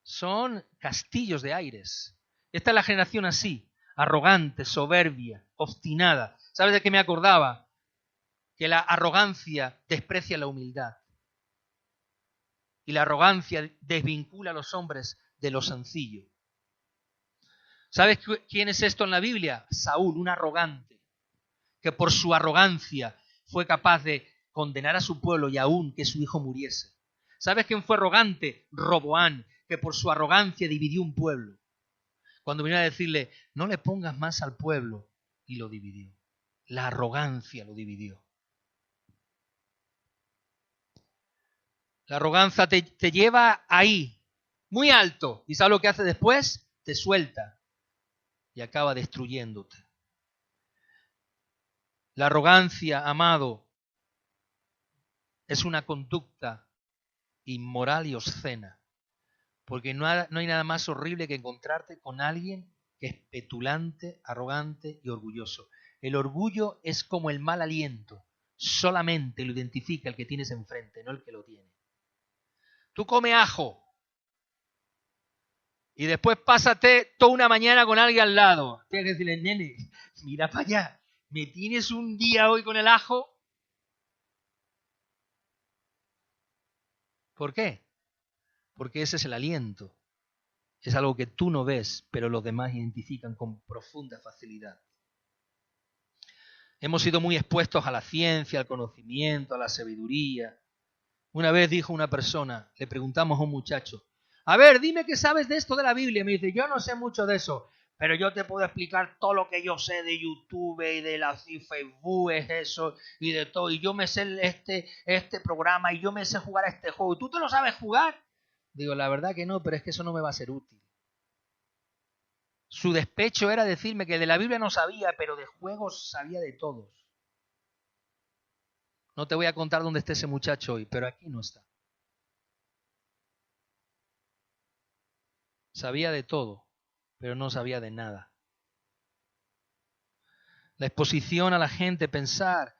Son castillos de aires. Esta es la generación así, arrogante, soberbia, obstinada. ¿Sabes de qué me acordaba? Que la arrogancia desprecia la humildad. Y la arrogancia desvincula a los hombres de lo sencillo. ¿Sabes quién es esto en la Biblia? Saúl, un arrogante, que por su arrogancia fue capaz de condenar a su pueblo y aún que su hijo muriese. ¿Sabes quién fue arrogante? Roboán, que por su arrogancia dividió un pueblo. Cuando vino a decirle, no le pongas más al pueblo, y lo dividió. La arrogancia lo dividió. La arrogancia te lleva ahí, muy alto. ¿Y sabes lo que hace después? Te suelta y acaba destruyéndote. La arrogancia, amado, es una conducta inmoral y obscena. Porque no hay nada más horrible que encontrarte con alguien que es petulante, arrogante y orgulloso. El orgullo es como el mal aliento. Solamente lo identifica el que tienes enfrente, no el que lo tiene. Tú come ajo y después pásate toda una mañana con alguien al lado. Tienes que decirle, nene, mira para allá, ¿me tienes un día hoy con el ajo? ¿Por qué? Porque ese es el aliento. Es algo que tú no ves, pero los demás identifican con profunda facilidad. Hemos sido muy expuestos a la ciencia, al conocimiento, a la sabiduría. Una vez dijo una persona, le preguntamos a un muchacho, a ver, dime qué sabes de esto de la Biblia. Me dice, yo no sé mucho de eso, pero yo te puedo explicar todo lo que yo sé de YouTube y de la Facebook, es eso y de todo. Y yo me sé este programa y yo me sé jugar a este juego. ¿Tú te lo sabes jugar? Digo, la verdad que no, pero es que eso no me va a ser útil. Su despecho era decirme que de la Biblia no sabía, pero de juegos sabía de todos. No te voy a contar dónde está ese muchacho hoy, pero aquí no está. Sabía de todo, pero no sabía de nada. La exposición a la gente pensar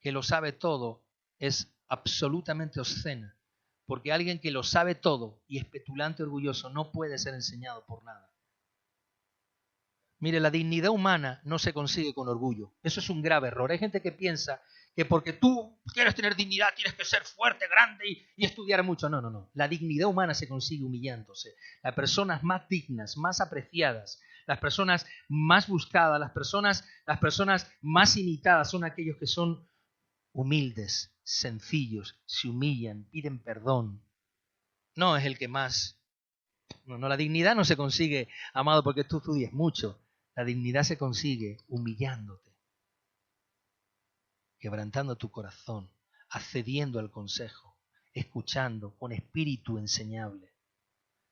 que lo sabe todo es absolutamente obscena, porque alguien que lo sabe todo y es petulante y orgulloso no puede ser enseñado por nada. Mire, la dignidad humana no se consigue con orgullo. Eso es un grave error. Hay gente que piensa que porque tú quieres tener dignidad tienes que ser fuerte, grande y estudiar mucho. No, no, no. La dignidad humana se consigue humillándose. Las personas más dignas, más apreciadas, las personas más buscadas, las personas más imitadas son aquellos que son humildes, sencillos, se humillan, piden perdón. No es el que más. No, la dignidad no se consigue, amado, porque tú estudies mucho. La dignidad se consigue humillándote, quebrantando tu corazón, accediendo al consejo, escuchando con espíritu enseñable,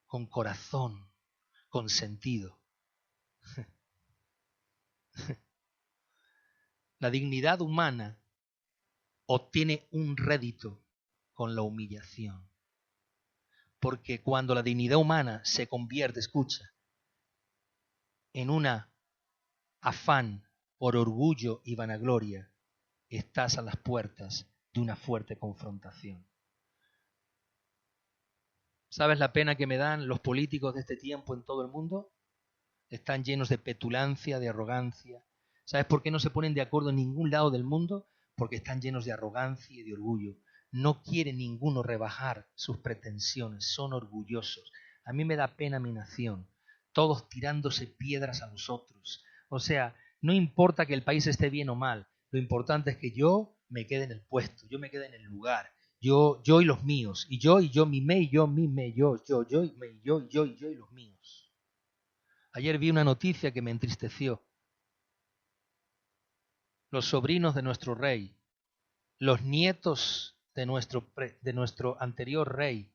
con corazón, con sentido. La dignidad humana obtiene un rédito con la humillación. Porque cuando la dignidad humana se convierte, escucha, en una afán por orgullo y vanagloria, estás a las puertas de una fuerte confrontación. ¿Sabes la pena que me dan los políticos de este tiempo en todo el mundo? Están llenos de petulancia, de arrogancia. ¿Sabes por qué no se ponen de acuerdo en ningún lado del mundo? Porque están llenos de arrogancia y de orgullo. No quiere ninguno rebajar sus pretensiones, son orgullosos. A mí me da pena mi nación, todos tirándose piedras a los otros. O sea, no importa que el país esté bien o mal, lo importante es que yo me quede en el puesto, yo me quede en el lugar. Yo y los míos, y yo, mi me, y yo, mi me, yo, y me, y yo, y los míos. Ayer vi una noticia que me entristeció. Los sobrinos de nuestro rey, los nietos de nuestro anterior rey,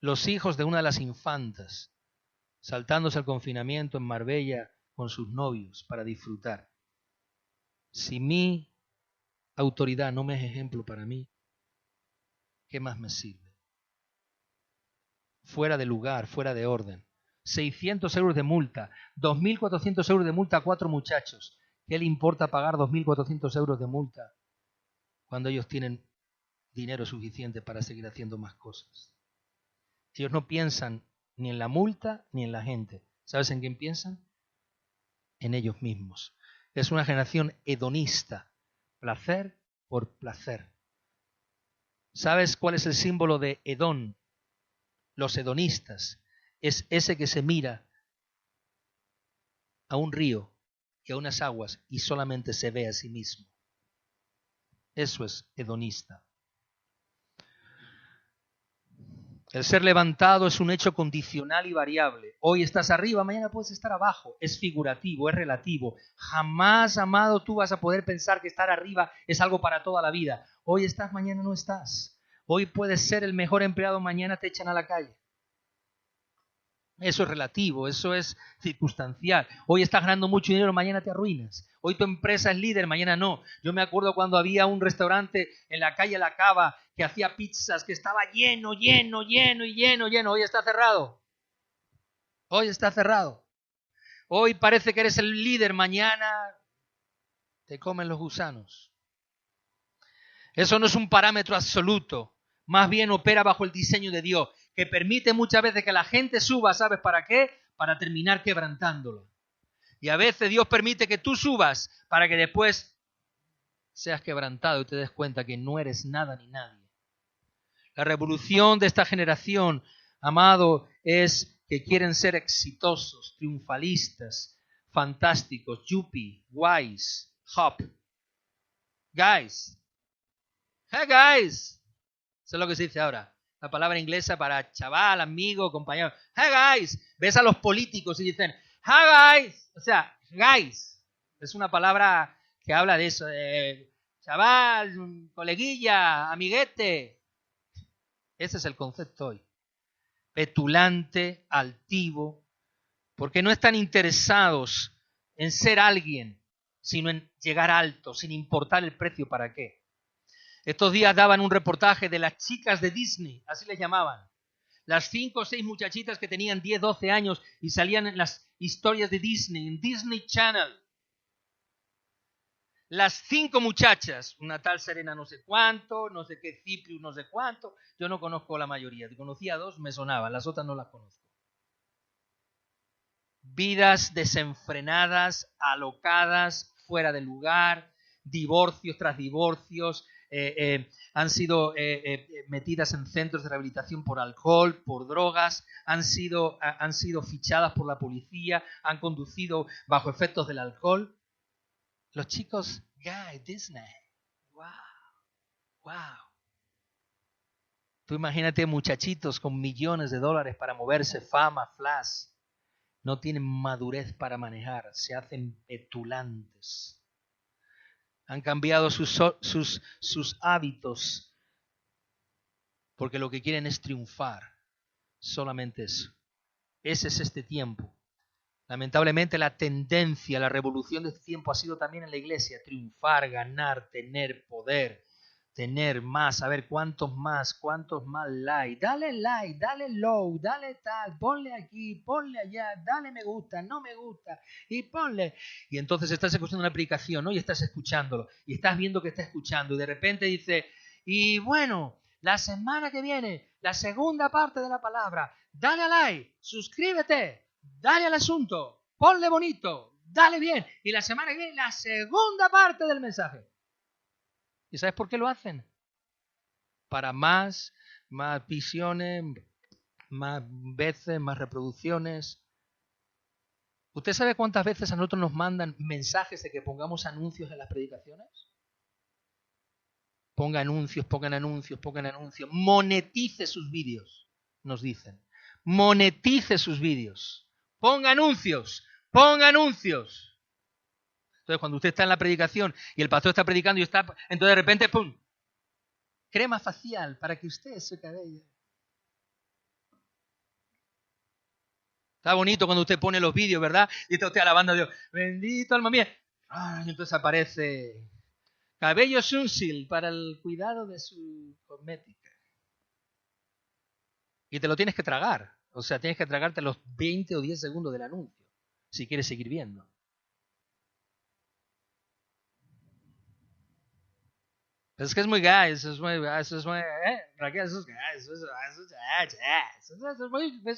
los hijos de una de las infantas, saltándose al confinamiento en Marbella con sus novios para disfrutar. Si mi autoridad no me es ejemplo para mí, ¿qué más me sirve? Fuera de lugar, fuera de orden. 600 euros de multa, 2.400 euros de multa a 4 muchachos. ¿Qué le importa pagar 2.400 euros de multa cuando ellos tienen dinero suficiente para seguir haciendo más cosas? Ellos no piensan ni en la multa ni en la gente. ¿Sabes en quién piensan? En ellos mismos. Es una generación hedonista, placer por placer. ¿Sabes cuál es el símbolo de Edón? Los hedonistas. Es ese que se mira a un río y a unas aguas y solamente se ve a sí mismo. Eso es hedonista. El ser levantado es un hecho condicional y variable. Hoy estás arriba, mañana puedes estar abajo. Es figurativo, es relativo. Jamás, amado, tú vas a poder pensar que estar arriba es algo para toda la vida. Hoy estás, mañana no estás. Hoy puedes ser el mejor empleado, mañana te echan a la calle. Eso es relativo, eso es circunstancial. Hoy estás ganando mucho dinero, mañana te arruinas. Hoy tu empresa es líder, mañana no. Yo me acuerdo cuando había un restaurante en la calle La Cava que hacía pizzas, que estaba lleno. Hoy está cerrado. Hoy está cerrado. Hoy parece que eres el líder, mañana te comen los gusanos. Eso no es un parámetro absoluto. Más bien opera bajo el diseño de Dios, que permite muchas veces que la gente suba, ¿sabes para qué? Para terminar quebrantándolo. Y a veces Dios permite que tú subas para que después seas quebrantado y te des cuenta que no eres nada ni nadie. La revolución de esta generación, amado, es que quieren ser exitosos, triunfalistas, fantásticos, yuppie, guays, hop. Guys. Hey guys. Eso es lo que se dice ahora. La palabra inglesa para chaval, amigo, compañero. Hey guys. Ves a los políticos y dicen, hey guys. O sea, guys. Es una palabra que habla de eso. Chaval, coleguilla, amiguete. Ese es el concepto hoy. Petulante, altivo. Porque no están interesados en ser alguien, sino en llegar alto, sin importar el precio para qué. Estos días daban un reportaje de las chicas de Disney, así les llamaban. Las 5 o 6 muchachitas que tenían 10, 12 años y salían en las historias de Disney, en Disney Channel. Las 5 muchachas, una tal Serena no sé cuánto, no sé qué Ciprius no sé cuánto. Yo no conozco la mayoría, conocía 2, me sonaban, las otras no las conozco. Vidas desenfrenadas, alocadas, fuera de lugar, divorcios tras divorcios, han sido metidas en centros de rehabilitación por alcohol, por drogas, han sido fichadas por la policía, han conducido bajo efectos del alcohol. Los chicos, Disney, wow. Tú imagínate muchachitos con millones de dólares para moverse, fama, flash. No tienen madurez para manejar, se hacen petulantes. Han cambiado sus hábitos porque lo que quieren es triunfar. Solamente eso. Ese es este tiempo. Lamentablemente la tendencia, la revolución de este tiempo ha sido también en la iglesia. Triunfar, ganar, tener poder, tener más, saber cuántos más like. Dale low, dale tal, ponle aquí, ponle allá, dale me gusta, no me gusta, y ponle. Y entonces estás escuchando una predicación, ¿no? Y estás escuchándolo, y estás viendo que está escuchando, y de repente dice, y bueno, la semana que viene, la segunda parte de la palabra, dale a like, suscríbete, dale al asunto, ponle bonito, dale bien, y la semana que viene, la segunda parte del mensaje. ¿Y sabes por qué lo hacen? Para más visiones, más veces, más reproducciones. ¿Usted sabe cuántas veces a nosotros nos mandan mensajes de que pongamos anuncios en las predicaciones? Pongan anuncios. Monetice sus vídeos, nos dicen. Monetice sus vídeos. Ponga anuncios. Entonces, cuando usted está en la predicación y el pastor está predicando y está, entonces de repente, ¡pum! Crema facial para que usted se cabello. Está bonito cuando usted pone los vídeos, ¿verdad? Y está usted alabando a Dios. Bendito alma mía. Y entonces aparece cabello Sunsil para el cuidado de su cosmética. Y te lo tienes que tragar. O sea, tienes que tragarte los 20 o 10 segundos del anuncio si quieres seguir viendo. Es que es muy gay, eso es muy, Raquel, eso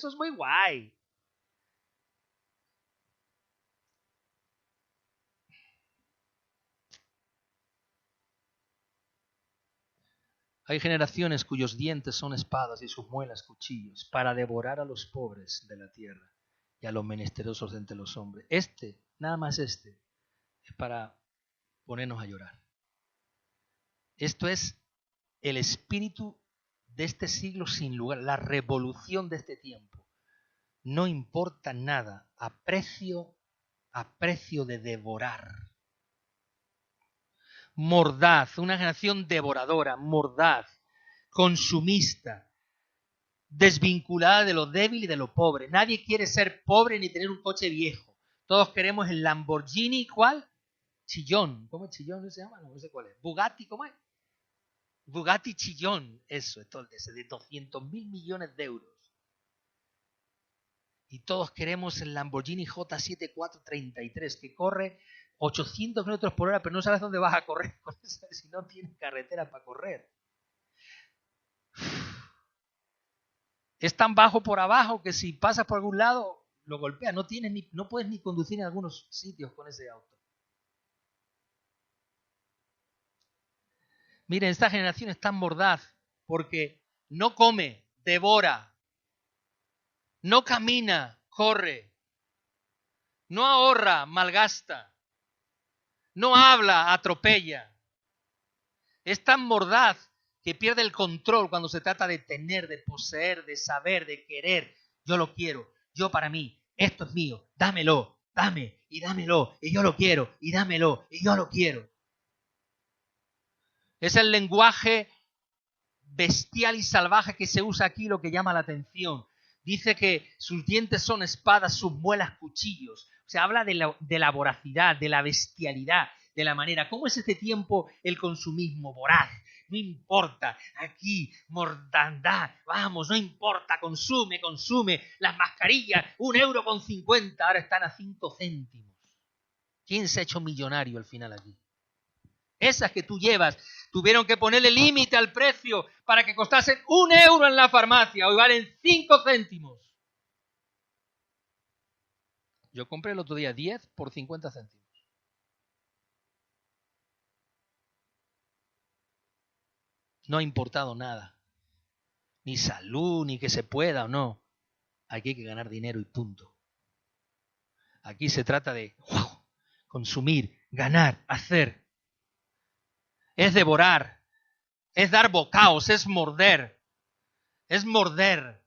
es muy guay. Hay generaciones cuyos dientes son espadas y sus muelas cuchillos para devorar a los pobres de la tierra y a los menesterosos de entre los hombres. Nada más es para ponernos a llorar. Esto es el espíritu de este siglo sin lugar, la revolución de este tiempo. No importa nada a precio de devorar. Mordaz, una generación devoradora, mordaz, consumista, desvinculada de lo débil y de lo pobre. Nadie quiere ser pobre ni tener un coche viejo. Todos queremos el Lamborghini, ¿cuál? Chillón. ¿Cómo es Chillón? ¿No se llama? No sé cuál es. Bugatti, ¿cómo es? Bugatti Chillón. Eso, ese de 200.000 millones de euros. Y todos queremos el Lamborghini J7433 que corre 800 kilómetros por hora, pero no sabes dónde vas a correr con eso si no tienes carretera para correr. Es tan bajo por abajo que si pasas por algún lado lo golpea. No puedes ni conducir en algunos sitios con ese auto. Miren, esta generación es tan mordaz porque no come, devora, no camina, corre, no ahorra, malgasta, no habla, atropella. Es tan mordaz que pierde el control cuando se trata de tener, de poseer, de saber, de querer. Yo lo quiero, yo para mí, esto es mío, dámelo, dame y dámelo, y yo lo quiero, y dámelo, y yo lo quiero. Es el lenguaje bestial y salvaje que se usa aquí lo que llama la atención. Dice que sus dientes son espadas, sus muelas cuchillos. O sea, habla de la voracidad, de la bestialidad, de la manera. ¿Cómo es este tiempo el consumismo voraz? No importa, aquí, mortandad, vamos, no importa, consume. Las mascarillas, 1,50 €, ahora están a 5 céntimos. ¿Quién se ha hecho millonario al final aquí? Esas que tú llevas, tuvieron que ponerle límite al precio para que costasen 1 € en la farmacia, hoy valen 5 céntimos. Yo compré el otro día 10 por 50 céntimos. No ha importado nada. Ni salud, ni que se pueda o no. Aquí hay que ganar dinero y punto. Aquí se trata de consumir, ganar, hacer. Es devorar, es dar bocaos, es morder. Es morder.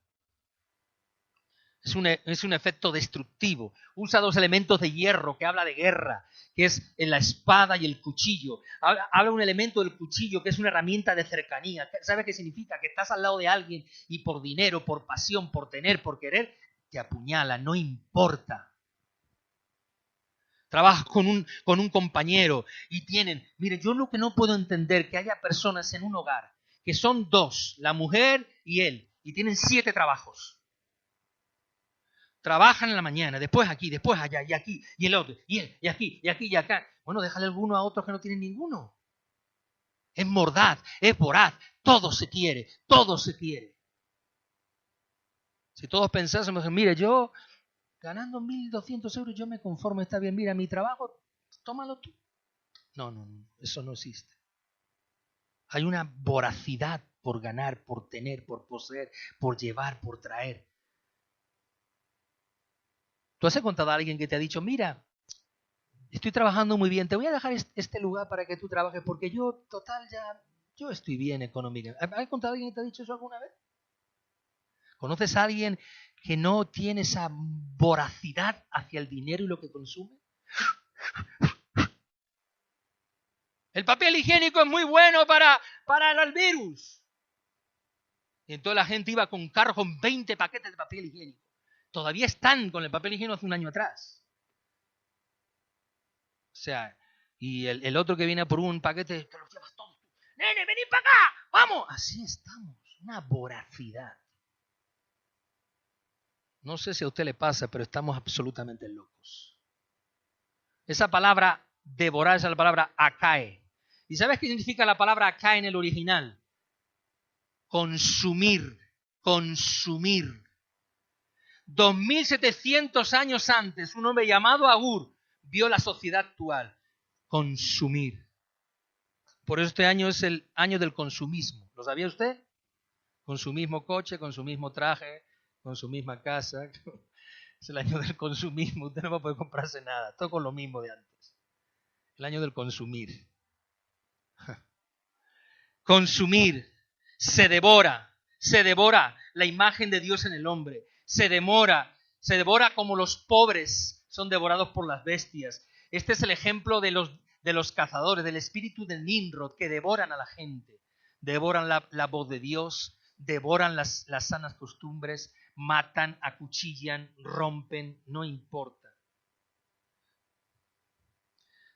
Es un efecto destructivo. Usa 2 elementos de hierro que habla de guerra, que es la espada y el cuchillo. Habla un elemento del cuchillo que es una herramienta de cercanía. ¿Sabes qué significa? Que estás al lado de alguien y por dinero, por pasión, por tener, por querer, te apuñala, no importa. Trabajas con un compañero y tienen... Mire, yo lo que no puedo entender que haya personas en un hogar que son 2, la mujer y él, y tienen 7 trabajos. Trabajan en la mañana, después aquí, después allá, y aquí, y el otro, y él, y aquí, y aquí, y acá. Bueno, déjale alguno a otros que no tienen ninguno. Es mordaz, es voraz, todo se quiere, todo se quiere. Si todos pensásemos, mire, yo ganando 1.200 € yo me conformo, está bien, mira, mi trabajo, tómalo tú. No, eso no existe. Hay una voracidad por ganar, por tener, por poseer, por llevar, por traer. ¿Tú has encontrado a alguien que te ha dicho, mira, estoy trabajando muy bien, te voy a dejar este lugar para que tú trabajes porque yo, total, yo estoy bien económicamente? ¿Has encontrado a alguien que te ha dicho eso alguna vez? ¿Conoces a alguien que no tiene esa voracidad hacia el dinero y lo que consume? El papel higiénico es muy bueno para el virus. Y entonces la gente iba con carro con 20 paquetes de papel higiénico. Todavía están con el papel higiénico hace un año atrás. O sea, y el otro que viene por un paquete, te los llevas todos. ¡Nene, vení para acá! ¡Vamos! Así estamos. Una voracidad. No sé si a usted le pasa, pero estamos absolutamente locos. Esa palabra devorar es la palabra akae. ¿Y sabes qué significa la palabra akae en el original? Consumir. Consumir. 2700 años antes, un hombre llamado Agur vio la sociedad actual. Consumir. Por eso este año es el año del consumismo. ¿Lo sabía usted? Con su mismo coche, con su mismo traje, con su misma casa. Es el año del consumismo. Usted no va a poder comprarse nada. Todo con lo mismo de antes. El año del consumir. Consumir. Se devora la imagen de Dios en el hombre. Se devora como los pobres son devorados por las bestias. Este es el ejemplo de los cazadores, del espíritu del Nimrod, que devoran a la gente. Devoran la voz de Dios, devoran las sanas costumbres, matan, acuchillan, rompen, no importa.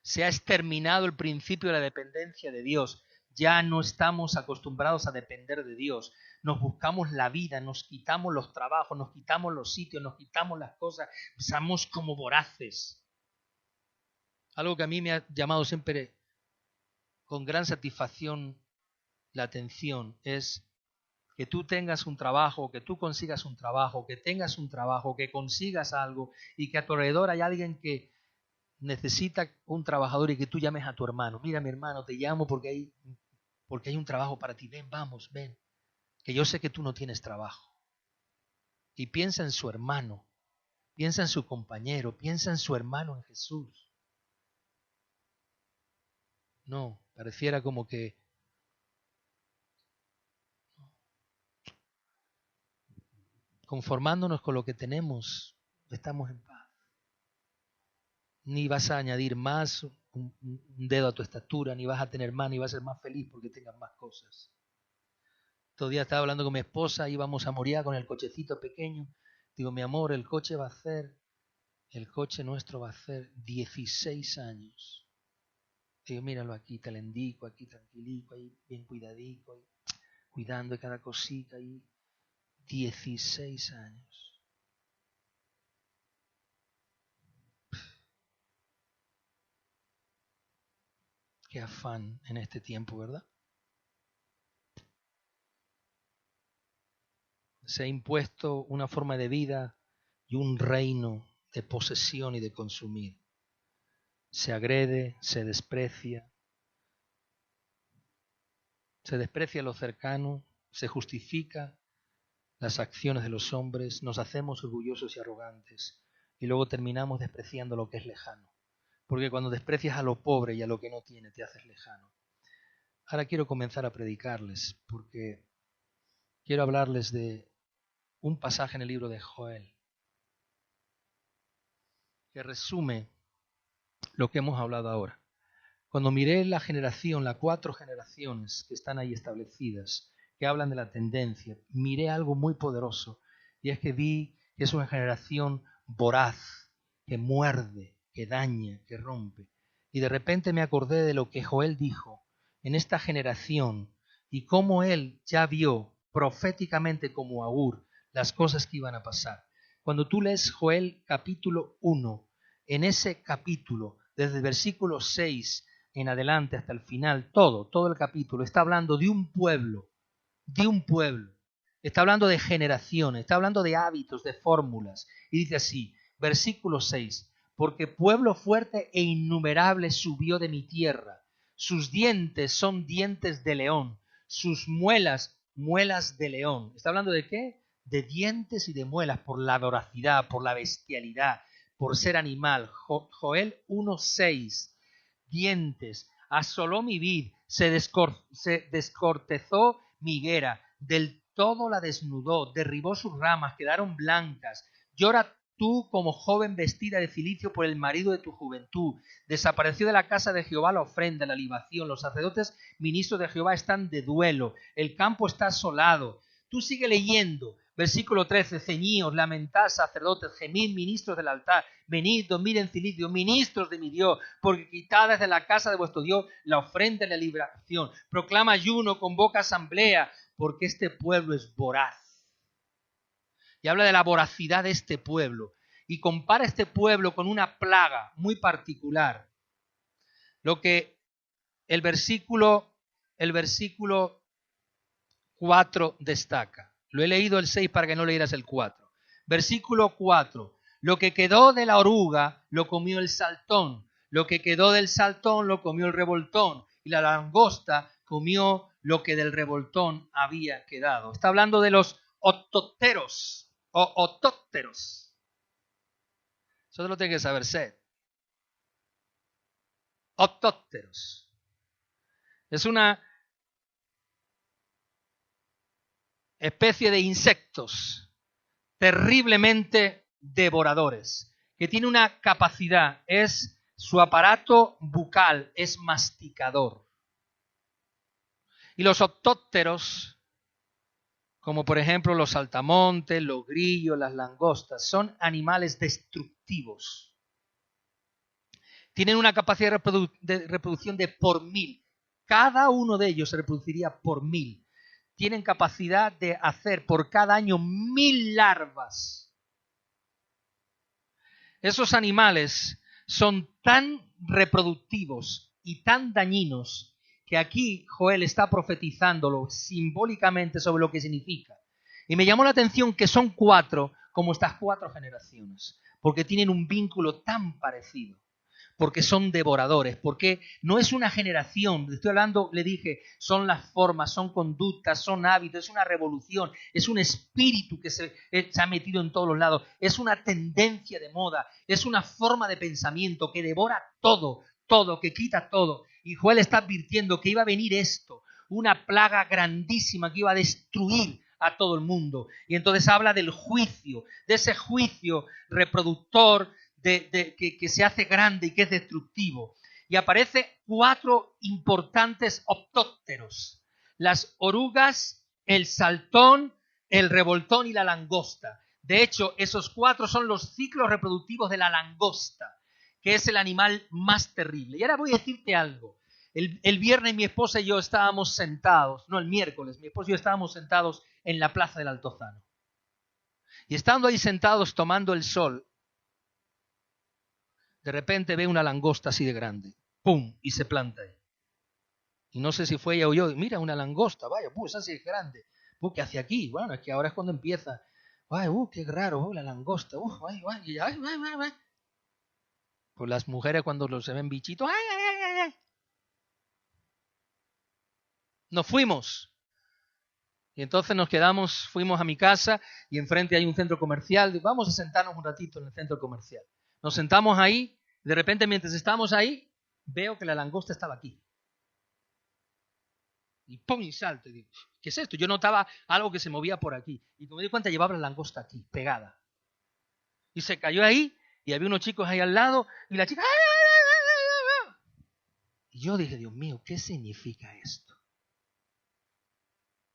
Se ha exterminado el principio de la dependencia de Dios. Ya no estamos acostumbrados a depender de Dios. Nos buscamos la vida, nos quitamos los trabajos, nos quitamos los sitios, nos quitamos las cosas. Somos como voraces. Algo que a mí me ha llamado siempre con gran satisfacción la atención es que tú tengas un trabajo, que tú consigas un trabajo, que tengas un trabajo, que consigas algo y que a tu alrededor hay alguien que necesita un trabajador y que tú llames a tu hermano. Mira, mi hermano, te llamo porque hay un trabajo para ti. Ven, vamos, ven. Que yo sé que tú no tienes trabajo. Y piensa en su hermano, piensa en su compañero, piensa en su hermano en Jesús. No, pareciera como que conformándonos con lo que tenemos, estamos en paz. Ni vas a añadir más un dedo a tu estatura, ni vas a tener más, ni vas a ser más feliz porque tengas más cosas. Todo día estaba hablando con mi esposa, íbamos a Moriah con el cochecito pequeño. Digo, mi amor, el coche nuestro va a hacer 16 años. Digo, míralo aquí, talendico, aquí tranquilico, ahí bien cuidadico, ahí, cuidando de cada cosita, ahí 16 años. Qué afán en este tiempo, ¿verdad? Se ha impuesto una forma de vida y un reino de posesión y de consumir. Se agrede, se desprecia lo cercano, se justifica las acciones de los hombres, nos hacemos orgullosos y arrogantes y luego terminamos despreciando lo que es lejano. Porque cuando desprecias a lo pobre y a lo que no tiene, te haces lejano. Ahora quiero comenzar a predicarles porque quiero hablarles de un pasaje en el libro de Joel que resume lo que hemos hablado ahora. Cuando miré la generación, las 4 generaciones que están ahí establecidas, que hablan de la tendencia, miré algo muy poderoso y es que vi que es una generación voraz, que muerde, que daña, que rompe. Y de repente me acordé de lo que Joel dijo en esta generación y cómo él ya vio proféticamente como Agur las cosas que iban a pasar. Cuando tú lees Joel capítulo 1, en ese capítulo, desde el versículo 6 en adelante hasta el final, todo el capítulo está hablando de un pueblo, está hablando de generaciones, está hablando de hábitos, de fórmulas, y dice así, versículo 6, porque pueblo fuerte e innumerable subió de mi tierra, sus dientes son dientes de león, sus muelas, muelas de león. ¿Está hablando de qué? De dientes y de muelas, por la voracidad, por la bestialidad, por ser animal. Joel 1:6, dientes, asoló mi vid, se descortezó mi higuera, del todo la desnudó, derribó sus ramas, quedaron blancas. Llora tú como joven vestida de cilicio por el marido de tu juventud. Desapareció de la casa de Jehová la ofrenda, la libación. Los sacerdotes ministros de Jehová están de duelo. El campo está asolado. Tú sigue leyendo. Versículo 13, ceñíos, lamentad, sacerdotes, gemid, ministros del altar, venid, dormid en cilicio, ministros de mi Dios, porque quitad desde la casa de vuestro Dios la ofrenda y la liberación. Proclama ayuno, convoca asamblea, porque este pueblo es voraz. Y habla de la voracidad de este pueblo. Y compara este pueblo con una plaga muy particular. Lo que el versículo 4 destaca. Lo he leído el 6 para que no leyeras el 4. Versículo 4. Lo que quedó de la oruga lo comió el saltón. Lo que quedó del saltón lo comió el revoltón. y la langosta comió lo que del revoltón había quedado. Está hablando de los otópteros o otópteros. Eso lo tiene que saber Seth. Otópteros. Es una especie de insectos terriblemente devoradores, que tiene una capacidad, su aparato bucal es masticador. Y los otópteros, como por ejemplo los saltamontes, los grillos, las langostas, son animales destructivos. Tienen una capacidad de reproducción de por 1000. Cada uno de ellos se reproduciría por 1000. Tienen capacidad de hacer por cada año 1000 larvas. Esos animales son tan reproductivos y tan dañinos que aquí Joel está profetizándolo simbólicamente sobre lo que significa. Y me llamó la atención que son 4 como estas 4 generaciones, porque tienen un vínculo tan parecido. Porque son devoradores, porque no es una generación, estoy hablando, le dije, son las formas, son conductas, son hábitos, es una revolución, es un espíritu que se ha metido en todos los lados, es una tendencia de moda, es una forma de pensamiento que devora todo, que quita todo. Y Joel está advirtiendo que iba a venir esto, una plaga grandísima que iba a destruir a todo el mundo. Y entonces habla del juicio, de ese juicio reproductor, que se hace grande y que es destructivo. Y aparece 4 importantes optópteros: las orugas, el saltón, el revoltón y la langosta. De hecho, esos 4 son los ciclos reproductivos de la langosta, que es el animal más terrible. Y ahora voy a decirte algo. El viernes mi esposa y yo estábamos sentados, no, el miércoles, mi esposa y yo estábamos sentados en la plaza del Altozano. Y estando ahí sentados tomando el sol, de repente ve una langosta así de grande, ¡pum!, y se planta ahí. Y no sé si fue ella o yo, mira, una langosta, vaya, pues así es grande. ¿Qué hace aquí? Bueno, es que ahora es cuando empieza. Ay, qué raro, la langosta, ay. Pues las mujeres cuando se ven bichitos, ay. Nos fuimos. Y entonces nos quedamos, fuimos a mi casa y enfrente hay un centro comercial. Vamos a sentarnos un ratito en el centro comercial. Nos sentamos ahí. De repente, mientras estábamos ahí, veo que la langosta estaba aquí. Y ¡pum!, y salto. Y digo, ¿qué es esto? Yo notaba algo que se movía por aquí. Y cuando me di cuenta, llevaba la langosta aquí, pegada. Y se cayó ahí, y había unos chicos ahí al lado, y la chica... ¡ay! Y yo dije, Dios mío, ¿qué significa esto?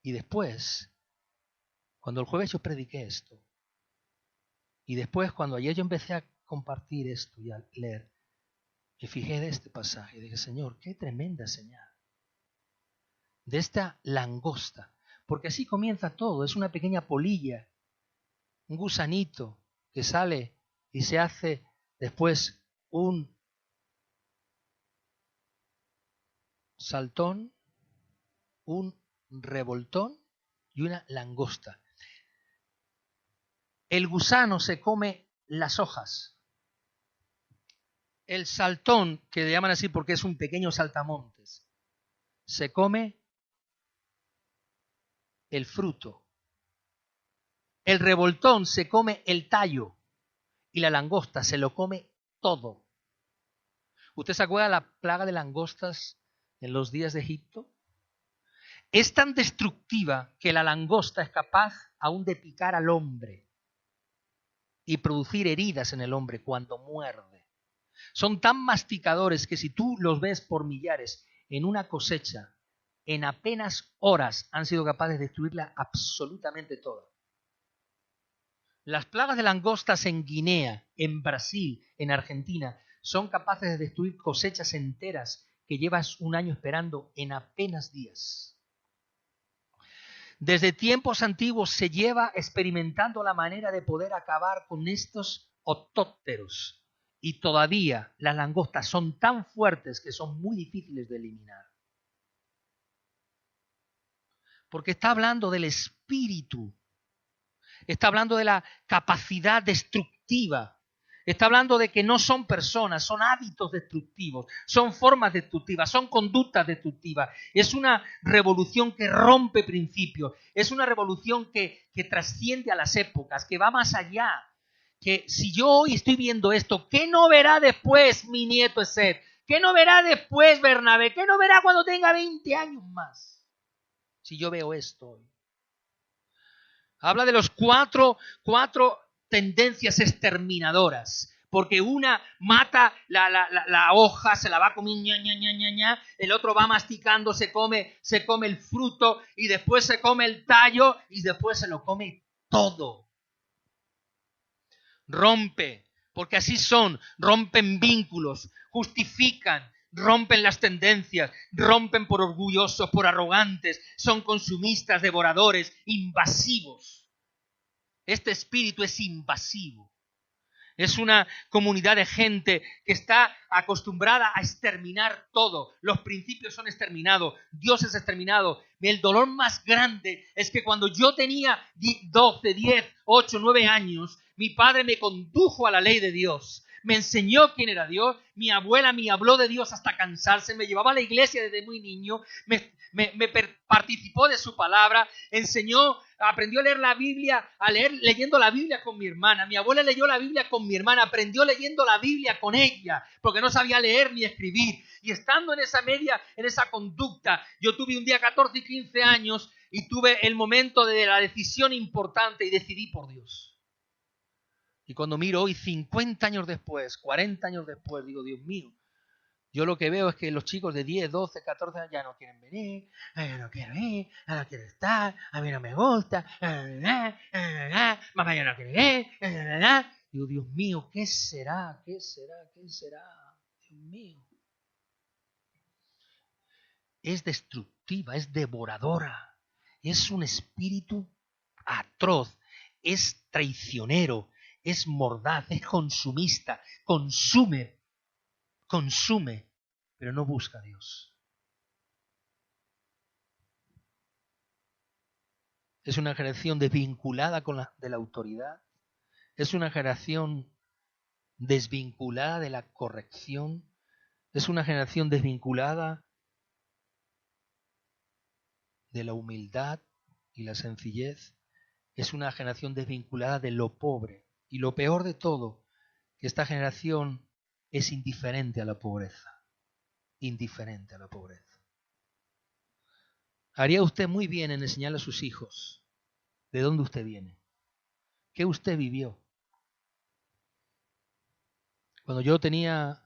Y después, cuando el jueves yo prediqué esto, y después cuando ayer yo empecé a compartir esto y a leer, me fijé de este pasaje y dije, Señor, qué tremenda señal de esta langosta, porque así comienza todo, es una pequeña polilla, un gusanito que sale y se hace después un saltón, un revoltón y una langosta. El gusano se come las hojas. El saltón, que le llaman así porque es un pequeño saltamontes, se come el fruto. El revoltón se come el tallo y la langosta se lo come todo. ¿Usted se acuerda de la plaga de langostas en los días de Egipto? Es tan destructiva que la langosta es capaz aún de picar al hombre y producir heridas en el hombre cuando muerde. Son tan masticadores que si tú los ves por millares en una cosecha, en apenas horas han sido capaces de destruirla absolutamente toda. Las plagas de langostas en Guinea, en Brasil, en Argentina, son capaces de destruir cosechas enteras que llevas un año esperando en apenas días. Desde tiempos antiguos se lleva experimentando la manera de poder acabar con estos otópteros. Y todavía las langostas son tan fuertes que son muy difíciles de eliminar. Porque está hablando del espíritu. Está hablando de la capacidad destructiva. Está hablando de que no son personas, son hábitos destructivos, son formas destructivas, son conductas destructivas. Es una revolución que rompe principios, es una revolución que trasciende a las épocas, que va más allá. Que si yo hoy estoy viendo esto, ¿qué no verá después mi nieto Esed? ¿Qué no verá después Bernabé? ¿Qué no verá cuando tenga 20 años más? Si yo veo esto hoy. Habla de los cuatro tendencias exterminadoras, porque una mata la hoja, se la va comiendo, el otro va masticando, se come el fruto y después se come el tallo y después se lo come todo. Rompe, porque así son, rompen vínculos, justifican, rompen las tendencias, rompen por orgullosos, por arrogantes, son consumistas, devoradores, invasivos. Este espíritu es invasivo. Es una comunidad de gente que está acostumbrada a exterminar todo. Los principios son exterminados. Dios es exterminado. El dolor más grande es que cuando yo tenía 12, 10, 8, 9 años, mi padre me condujo a la ley de Dios. Me enseñó quién era Dios. Mi abuela me habló de Dios hasta cansarse. Me llevaba a la iglesia desde muy niño. Me participó de su palabra. Aprendió a leer la Biblia, leyendo la Biblia con mi hermana. Mi abuela leyó la Biblia con mi hermana. Aprendió leyendo la Biblia con ella, porque no sabía leer ni escribir. Y estando en esa conducta, yo tuve un día 14 y 15 años y tuve el momento de la decisión importante y decidí por Dios. Y cuando miro hoy, 50 años después, 40 años después, digo, Dios mío, yo lo que veo es que los chicos de 10, 12, 14 años ya no quieren venir, yo no quiero ir, yo no quiero estar, a mí no me gusta, mamá ya no quiere ir, digo, Dios mío, ¿qué será? ¿Qué será? ¿Qué será? Dios mío. Es destructiva, es devoradora, es un espíritu atroz, es traicionero, es mordaz, es consumista, consume, pero no busca a Dios. Es una generación desvinculada de la autoridad, es una generación desvinculada de la corrección, es una generación desvinculada de la humildad y la sencillez, es una generación desvinculada de lo pobre. Y lo peor de todo, que esta generación es indiferente a la pobreza. Indiferente a la pobreza. Haría usted muy bien en enseñarle a sus hijos de dónde usted viene, qué usted vivió. Cuando yo tenía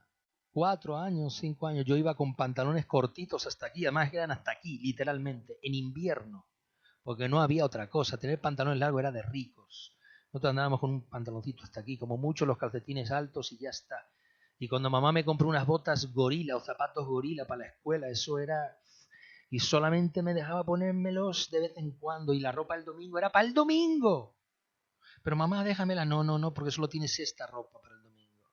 4 años, 5 años, yo iba con pantalones cortitos hasta aquí, además eran hasta aquí, literalmente, en invierno, porque no había otra cosa. Tener pantalones largos era de ricos. Nosotros andábamos con un pantaloncito hasta aquí, como mucho los calcetines altos y ya está. Y cuando mamá me compró unas botas gorila o zapatos gorila para la escuela, eso era... Y solamente me dejaba ponérmelos de vez en cuando. Y la ropa del domingo era para el domingo. Pero mamá, déjamela. No, porque solo tienes esta ropa para el domingo.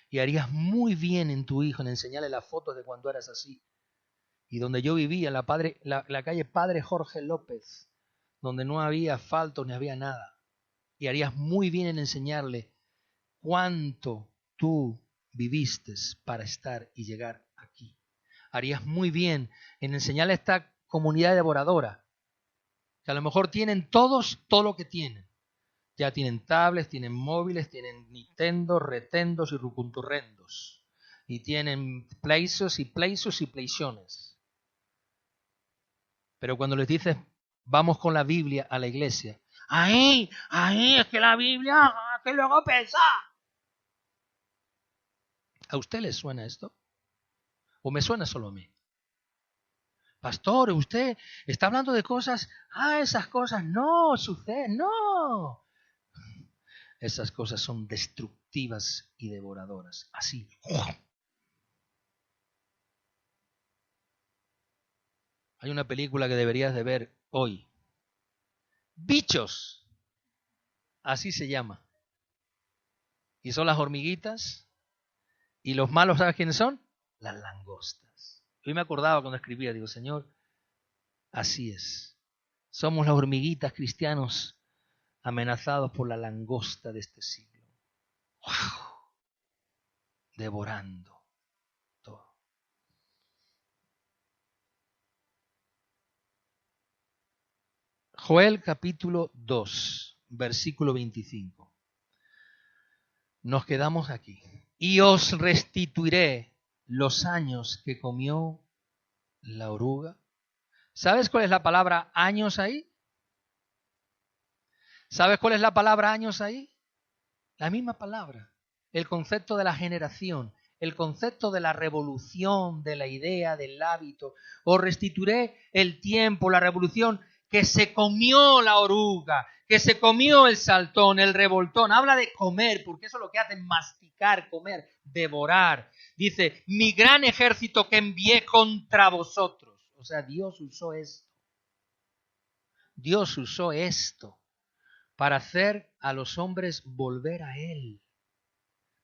Y harías muy bien en tu hijo en enseñarle las fotos de cuando eras así. Y donde yo vivía, en la calle Padre Jorge López, donde no había asfalto ni había nada. Y harías muy bien en enseñarle cuánto tú viviste para estar y llegar aquí. Harías muy bien en enseñarle a esta comunidad devoradora, que a lo mejor tienen todos todo lo que tienen. Ya tienen tablets, tienen móviles, tienen Nintendo, retendos y rucunturrendos. Y tienen playsos y playciones. Pero cuando les dices, vamos con la Biblia a la iglesia, ahí, es que la Biblia, que luego pesa. ¿A usted le suena esto? ¿O me suena solo a mí? Pastor, usted está hablando de cosas, esas cosas no suceden, no. Esas cosas son destructivas y devoradoras, así. Hay una película que deberías de ver hoy. Bichos, así se llama. Y son las hormiguitas. Y los malos, ¿sabes quiénes son? Las langostas. Hoy me acordaba cuando escribía, digo, Señor, así es. Somos las hormiguitas cristianos amenazados por la langosta de este siglo. ¡Wow! devorando todo. Joel capítulo 2, versículo 25. Nos quedamos aquí. Y os restituiré los años que comió la oruga. ¿Sabes cuál es la palabra años ahí? ¿Sabes cuál es la palabra años ahí? La misma palabra. El concepto de la generación, el concepto de la revolución, de la idea, del hábito. Os restituiré el tiempo, la revolución que se comió la oruga, que se comió el saltón, el revoltón. Habla de comer, porque eso es lo que hace, masticar, comer, devorar. Dice, mi gran ejército que envié contra vosotros. O sea, Dios usó esto. Dios usó esto para hacer a los hombres volver a Él.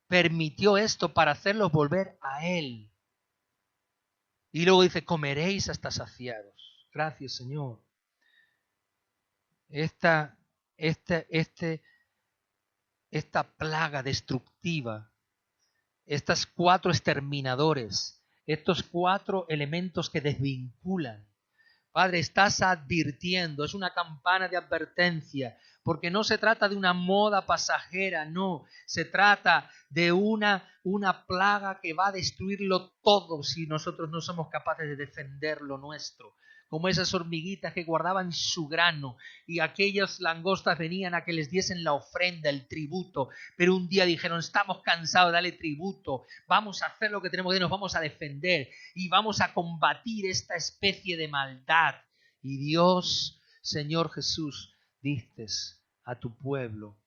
Permitió esto para hacerlos volver a Él. Y luego dice, comeréis hasta saciados. Gracias, Señor. Esta plaga destructiva, estos 4 exterminadores, estos 4 elementos que desvinculan. Padre, estás advirtiendo, es una campana de advertencia, porque no se trata de una moda pasajera, no, se trata de una plaga que va a destruirlo todo si nosotros no somos capaces de defender lo nuestro. Como esas hormiguitas que guardaban su grano y aquellas langostas venían a que les diesen la ofrenda, el tributo, pero un día dijeron, estamos cansados de darle tributo, vamos a hacer lo que tenemos que hacer, nos vamos a defender y vamos a combatir esta especie de maldad. Y Dios, Señor Jesús, dices a tu pueblo,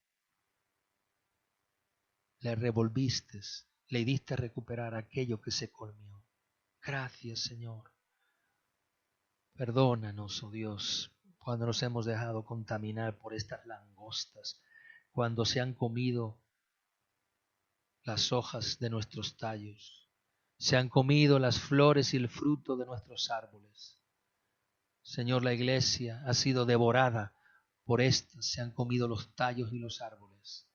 le revolviste, le diste recuperar aquello que se comió. Gracias, Señor. Perdónanos, oh Dios, cuando nos hemos dejado contaminar por estas langostas, cuando se han comido las hojas de nuestros tallos, se han comido las flores y el fruto de nuestros árboles. Señor, la iglesia ha sido devorada por estas, se han comido los tallos y los árboles.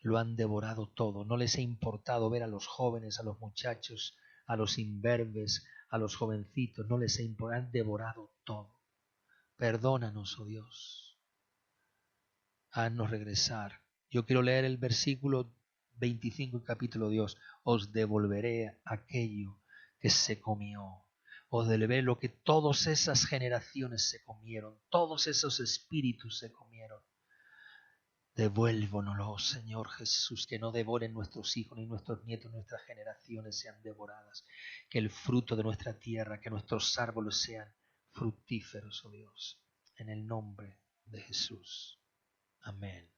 Lo han devorado todo, no les ha importado ver a los jóvenes, a los muchachos, a los imberbes, a los jovencitos, no les ha importado, han devorado todo. Perdónanos, oh Dios. Haznos regresar. Yo quiero leer el versículo 25 del capítulo 2. Os devolveré aquello que se comió. Os devolveré lo que todas esas generaciones se comieron. Todos esos espíritus se comieron. Devuélvonoslo, Señor Jesús, que no devoren nuestros hijos, ni nuestros nietos, nuestras generaciones sean devoradas. Que el fruto de nuestra tierra, que nuestros árboles sean fructíferos, oh Dios, en el nombre de Jesús. Amén.